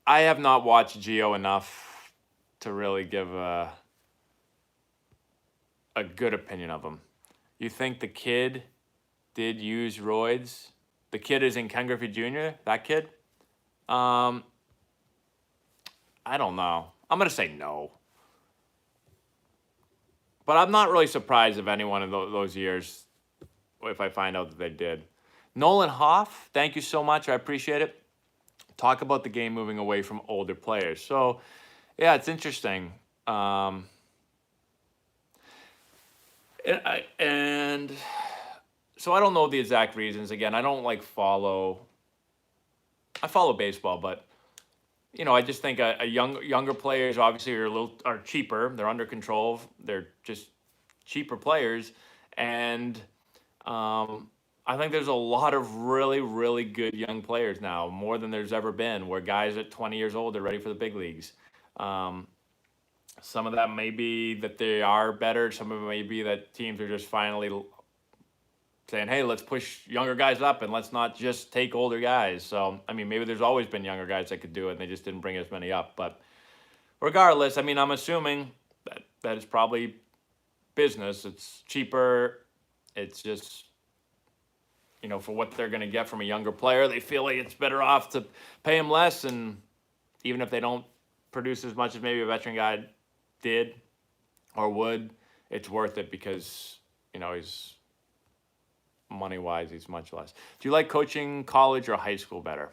have not watched Gio enough to really give a good opinion of him. You think the kid did use roids? The kid is in Ken Griffey Jr., that kid? I don't know. I'm going to say no. But I'm not really surprised if anyone in those years, if I find out that they did. Nolan Hoff, thank you so much. I appreciate it. Talk about the game moving away from older players. So, yeah, it's interesting. And so I don't know the exact reasons. Again, I don't I follow baseball, but I just think younger players obviously are cheaper. They're under control. They're just cheaper players, and I think there's a lot of really, really good young players now, more than there's ever been, where guys at 20 years old are ready for the big leagues. Some of that may be that they are better. Some of it may be that teams are just finally saying, hey, let's push younger guys up and let's not just take older guys. So, I mean, maybe there's always been younger guys that could do it and they just didn't bring as many up. But regardless, I mean, I'm assuming that it's probably business. It's cheaper. It's just, for what they're going to get from a younger player, they feel like it's better off to pay him less. And even if they don't produce as much as maybe a veteran guy did or would, it's worth it because, he's money-wise, he's much less. Do you like coaching college or high school better?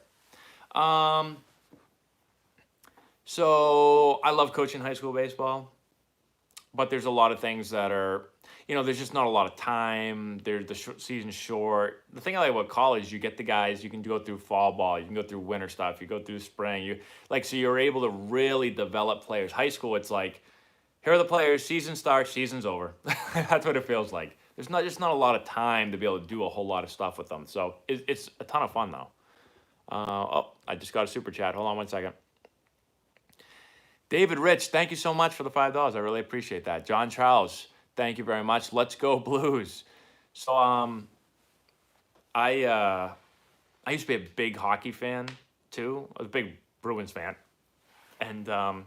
So I love coaching high school baseball, but there's a lot of things that are, there's just not a lot of time. The season's short. The thing I like about college, you get the guys, you can go through fall ball, you can go through winter stuff, you go through spring. So you're able to really develop players. High school, it's like, here are the players, season starts, season's over. That's what it feels like. there's not just not a lot of time to be able to do a whole lot of stuff with them. So it's a ton of fun though. Oh, I just got a super chat. Hold on one second. David Rich, thank you so much for the $5. I really appreciate that. John Charles, thank you very much. Let's go Blues. So I used to be a big hockey fan too. I was a big Bruins fan, and I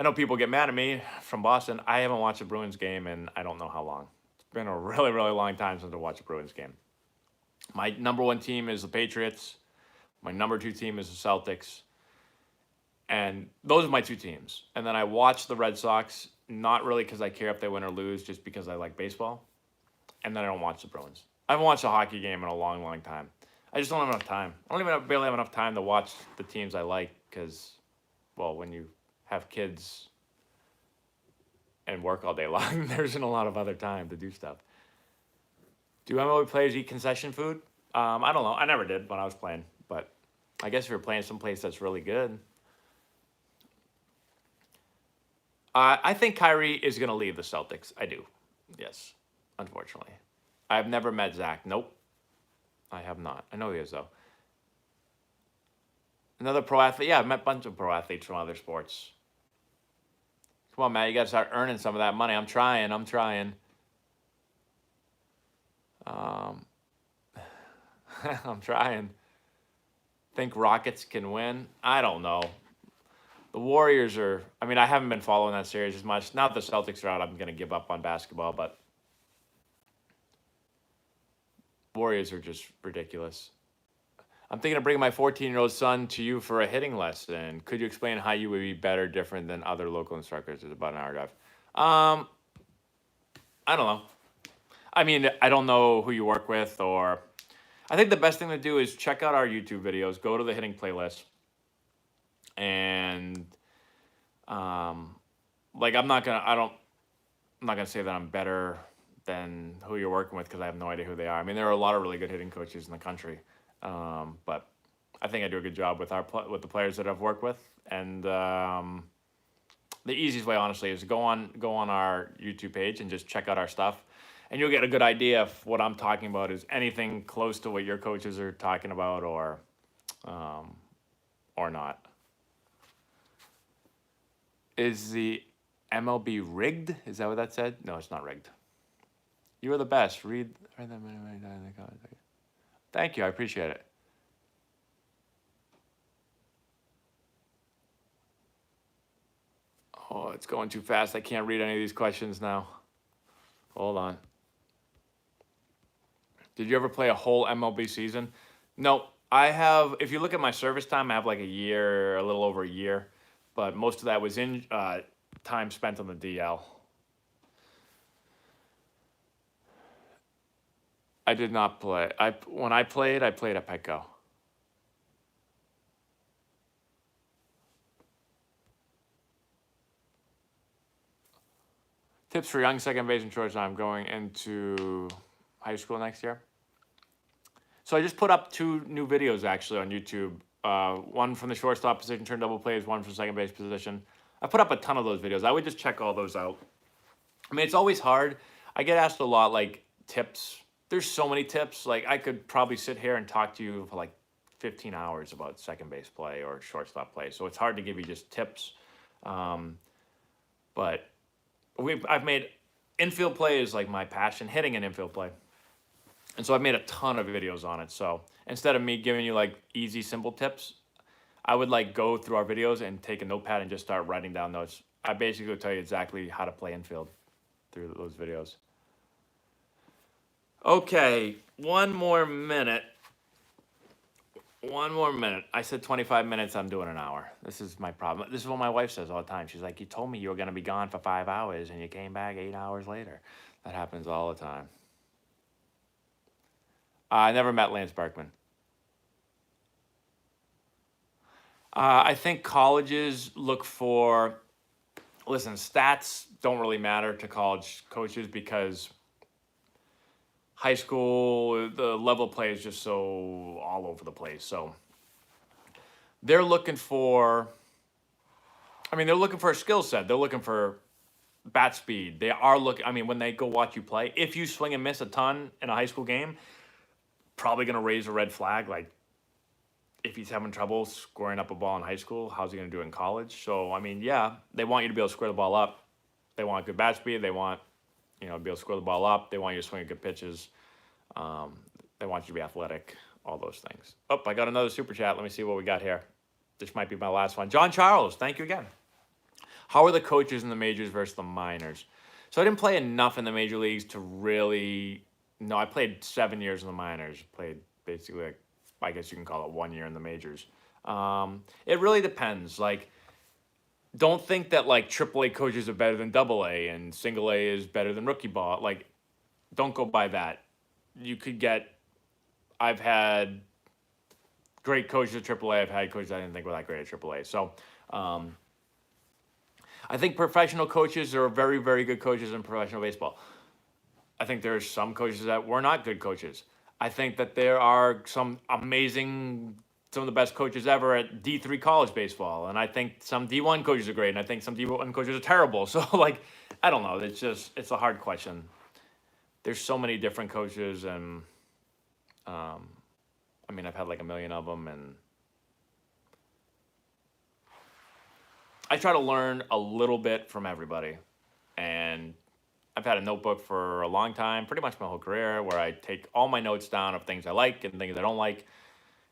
know people get mad at me from Boston. I haven't watched a Bruins game in I don't know how long. It's been a really, really long time since I watched a Bruins game. My number one team is the Patriots. My number two team is the Celtics. And those are my two teams. And then I watch the Red Sox, not really because I care if they win or lose, just because I like baseball. And then I don't watch the Bruins. I haven't watched a hockey game in a long, long time. I just don't have enough time. I don't even barely have enough time to watch the teams I like because, well, when you have kids and work all day long, there isn't a lot of other time to do stuff. Do MLB players eat concession food? I don't know. I never did when I was playing. But I guess if you're playing someplace that's really good. I think Kyrie is going to leave the Celtics. I do. Yes, unfortunately. I've never met Zach. Nope. I have not. I know he is, though. Another pro athlete. Yeah, I've met a bunch of pro athletes from other sports. Come on, Matt. You got to start earning some of that money. I'm trying. I'm trying. Think Rockets can win? I don't know. The Warriors are, I mean, I haven't been following that series as much. Now that the Celtics are out, I'm going to give up on basketball, but Warriors are just ridiculous. I'm thinking of bringing my 14-year-old son to you for a hitting lesson. Could you explain how you would be better, different than other local instructors? It's about an hour drive. I don't know. I mean, I don't know who you work with, or I think the best thing to do is check out our YouTube videos, go to the hitting playlist, and like I'm not gonna say that I'm better than who you're working with because I have no idea who they are. I mean, there are a lot of really good hitting coaches in the country, but I think I do a good job with the players that I've worked with. And the easiest way, honestly, is go on our YouTube page and just check out our stuff, and you'll get a good idea if what I'm talking about is anything close to what your coaches are talking about, or not. Is the MLB rigged? Is that what that said? No, it's not rigged. You are the best. Read that. Thank you. I appreciate it. Oh, it's going too fast. I can't read any of these questions now. Hold on. Did you ever play a whole MLB season? No, I have. If you look at my service time, I have like a year, a little over a year. But most of that was in time spent on the DL. I did not play. When I played at Petco. Tips for young second baseman shortstop going into high school next year. So I just put up 2 new videos actually on YouTube. One from the shortstop position, turn double plays, one from second base position. I put up a ton of those videos. I would just check all those out. I mean, it's always hard. I get asked a lot, like, tips. There's so many tips. Like, I could probably sit here and talk to you for, like, 15 hours about second base play or shortstop play. So it's hard to give you just tips. But I've made infield play is, like, my passion, hitting an infield play. And so I've made a ton of videos on it. So instead of me giving you like easy, simple tips, I would like go through our videos and take a notepad and just start writing down notes. I basically tell you exactly how to play infield through those videos. Okay, one more minute. I said 25 minutes, I'm doing an hour. This is my problem. This is what my wife says all the time. She's like, you told me you were going to be gone for 5 hours and you came back 8 hours later. That happens all the time. I never met Lance Berkman. I think colleges look for, listen, stats don't really matter to college coaches because high school, the level of play is just so all over the place. So they're looking for, they're looking for a skill set. They're looking for bat speed. They are looking. I mean, when they go watch you play, if you swing and miss a ton in a high school game, probably going to raise a red flag. Like, if he's having trouble scoring up a ball in high school, how's he going to do in college? So, I mean, yeah, they want you to be able to square the ball up. They want good bat speed. They want, to be able to square the ball up. They want you to swing at good pitches. They want you to be athletic, all those things. Oh, I got another super chat. Let me see what we got here. This might be my last one. John Charles, thank you again. How are the coaches in the majors versus the minors? So I didn't play enough in the major leagues to really... No, I played 7 years in the minors. Played basically, like, I guess you can call it 1 year in the majors. It really depends. Like, don't think that, like, AAA coaches are better than AA and single A is better than rookie ball. Like, don't go by that. You could get... I've had great coaches at AAA. I've had coaches I didn't think were that great at AAA. So, I think professional coaches are very, very good coaches in professional baseball. I think there's some coaches that were not good coaches. I think that there are some of the best coaches ever at D3 college baseball. And I think some D1 coaches are great. And I think some D1 coaches are terrible. So, like, I don't know. It's a hard question. There's so many different coaches. And, I mean, I've had like a million of them. And I try to learn a little bit from everybody. And I've had a notebook for a long time, pretty much my whole career, where I take all my notes down of things I like and things I don't like.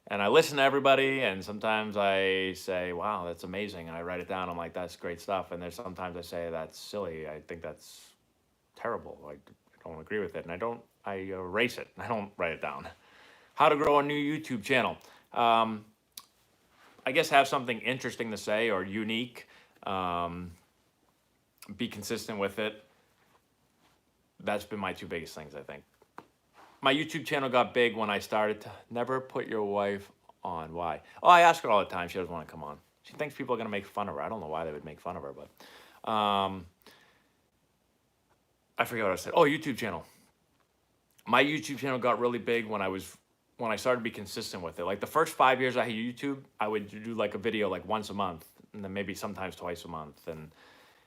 And I listen to everybody, and sometimes I say, wow, that's amazing. And I write it down. I'm like, that's great stuff. And there's sometimes I say, that's silly. I think that's terrible. I don't agree with it. And I erase it. I don't write it down. How to grow a new YouTube channel. I guess have something interesting to say or unique. Be consistent with it. That's been my two biggest things, I think. My YouTube channel got big when I started to never put your wife on. Why? Oh, I ask her all the time. She doesn't want to come on. She thinks people are going to make fun of her. I don't know why they would make fun of her, but I forget what I said. Oh, YouTube channel. My YouTube channel got really big when I started to be consistent with it. Like the first 5 years I had YouTube, I would do like a video like once a month, and then maybe sometimes twice a month. And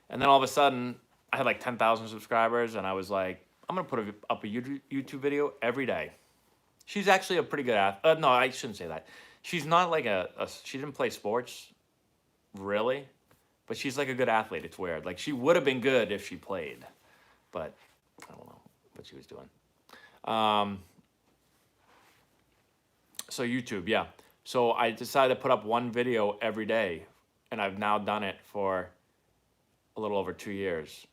then all of a sudden, I had like 10,000 subscribers, and I was like, I'm going to put up a YouTube video every day. She's actually a pretty good athlete. No, I shouldn't say that. She's not like she didn't play sports, really, but she's like a good athlete. It's weird. Like, she would have been good if she played, but I don't know what she was doing. So YouTube, yeah. So I decided to put up one video every day, and I've now done it for a little over 2 years.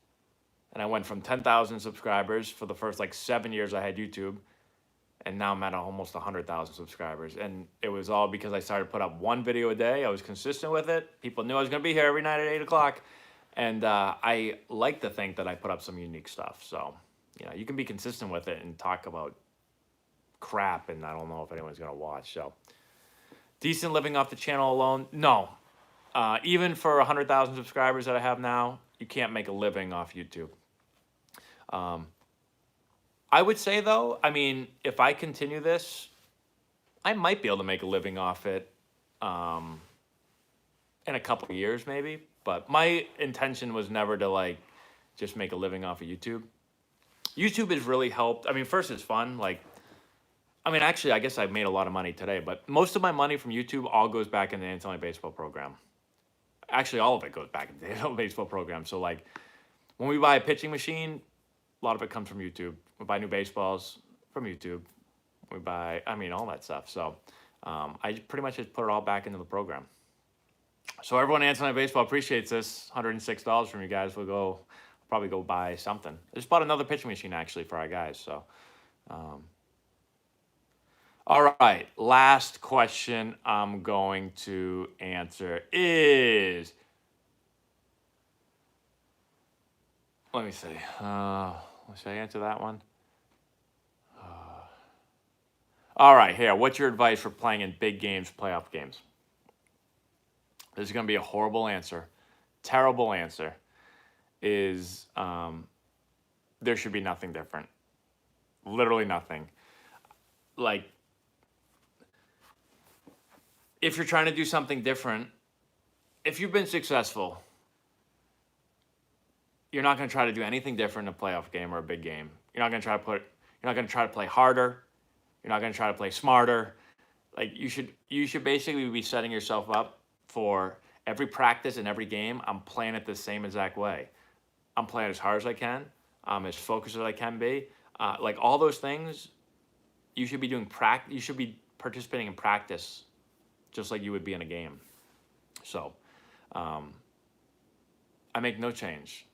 And I went from 10,000 subscribers for the first like 7 years I had YouTube, and now I'm at almost 100,000 subscribers. And it was all because I started to put up one video a day. I was consistent with it. People knew I was going to be here every night at 8 o'clock. And I like to think that I put up some unique stuff. So, you can be consistent with it and talk about crap, and I don't know if anyone's going to watch. So, decent living off the channel alone? No. Even for 100,000 subscribers that I have now, you can't make a living off YouTube. I would say, though, I mean, if I continue this, I might be able to make a living off it in a couple of years, maybe. But my intention was never to, like, just make a living off of YouTube. YouTube has really helped. I mean, first, it's fun. Like, I mean, actually, I guess I made a lot of money today. But most of my money from YouTube all goes back in the Antonelli baseball program. Actually, all of it goes back into the Antonelli baseball program. So, like, when we buy a pitching machine, a lot of it comes from YouTube. We buy new baseballs from YouTube. We buy, I mean, all that stuff. So I pretty much just put it all back into the program. So everyone at Antonelli Baseball appreciates this. $106 from you guys. We'll probably go buy something. I just bought another pitching machine, actually, for our guys. So, all right. Last question I'm going to answer is, let me see. Should I answer that one? All right, here. What's your advice for playing in big games, playoff games? This is going to be a horrible answer. Terrible answer. Is there should be nothing different. Literally nothing. Like, if you're trying to do something different, if you've been successful, you're not going to try to do anything different in a playoff game or a big game. You're not going to try to play harder. You're not going to try to play smarter. Like you should basically be setting yourself up for every practice and every game. I'm playing it the same exact way. I'm playing as hard as I can. I'm as focused as I can be. Like all those things, you should be doing you should be participating in practice, just like you would be in a game. So, I make no change.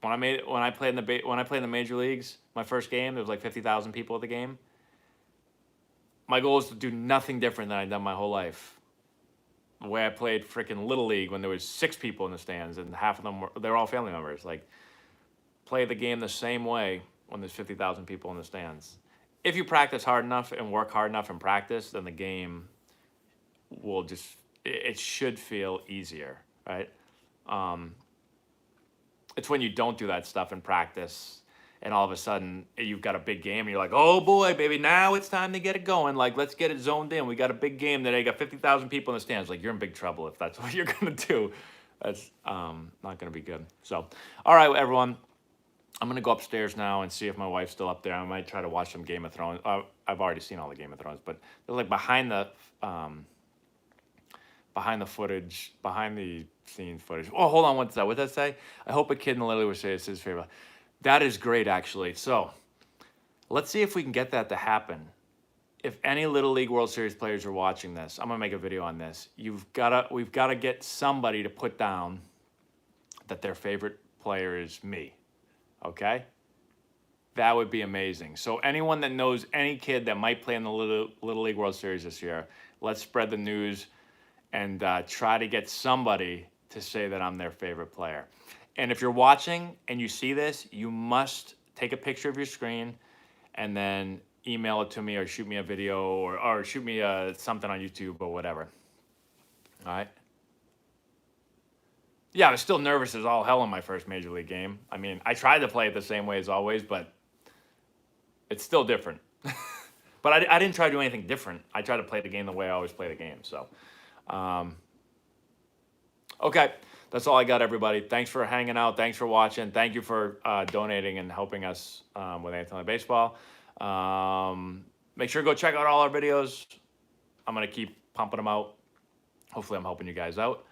When I played in the major leagues, my first game, there was like 50,000 people at the game. My goal is to do nothing different than I've done my whole life. The way I played freaking Little League when there was 6 people in the stands and half of them they're all family members. Like, play the game the same way when there's 50,000 people in the stands. If you practice hard enough and work hard enough in practice, then the game will it should feel easier, right? It's when you don't do that stuff in practice and all of a sudden you've got a big game and you're like, oh boy, baby, now it's time to get it going. Like, let's get it zoned in. We got a big game today. Got 50,000 people in the stands. Like, you're in big trouble if that's what you're going to do. That's not going to be good. So, all right, everyone. I'm going to go upstairs now and see if my wife's still up there. I might try to watch some Game of Thrones. I've already seen all the Game of Thrones, but they're like behind the footage, behind the scenes footage. Oh, hold on, what's that? What did that say? I hope a kid in the Little League would say it's his favorite. That is great, actually. So let's see if we can get that to happen. If any Little League World Series players are watching this, I'm gonna make a video on this. We've gotta get somebody to put down that their favorite player is me. Okay? That would be amazing. So anyone that knows any kid that might play in the Little League World Series this year, let's spread the news and try to get somebody to say that I'm their favorite player. And if you're watching and you see this, you must take a picture of your screen and then email it to me or shoot me a video or shoot me something on YouTube or whatever. All right? Yeah, I was still nervous as all hell in my first Major League game. I mean, I tried to play it the same way as always, but it's still different. But I didn't try to do anything different. I tried to play the game the way I always play the game. So, okay. That's all I got, everybody. Thanks for hanging out. Thanks for watching. Thank you for donating and helping us with Antonelli Baseball. Make sure to go check out all our videos. I'm going to keep pumping them out. Hopefully I'm helping you guys out.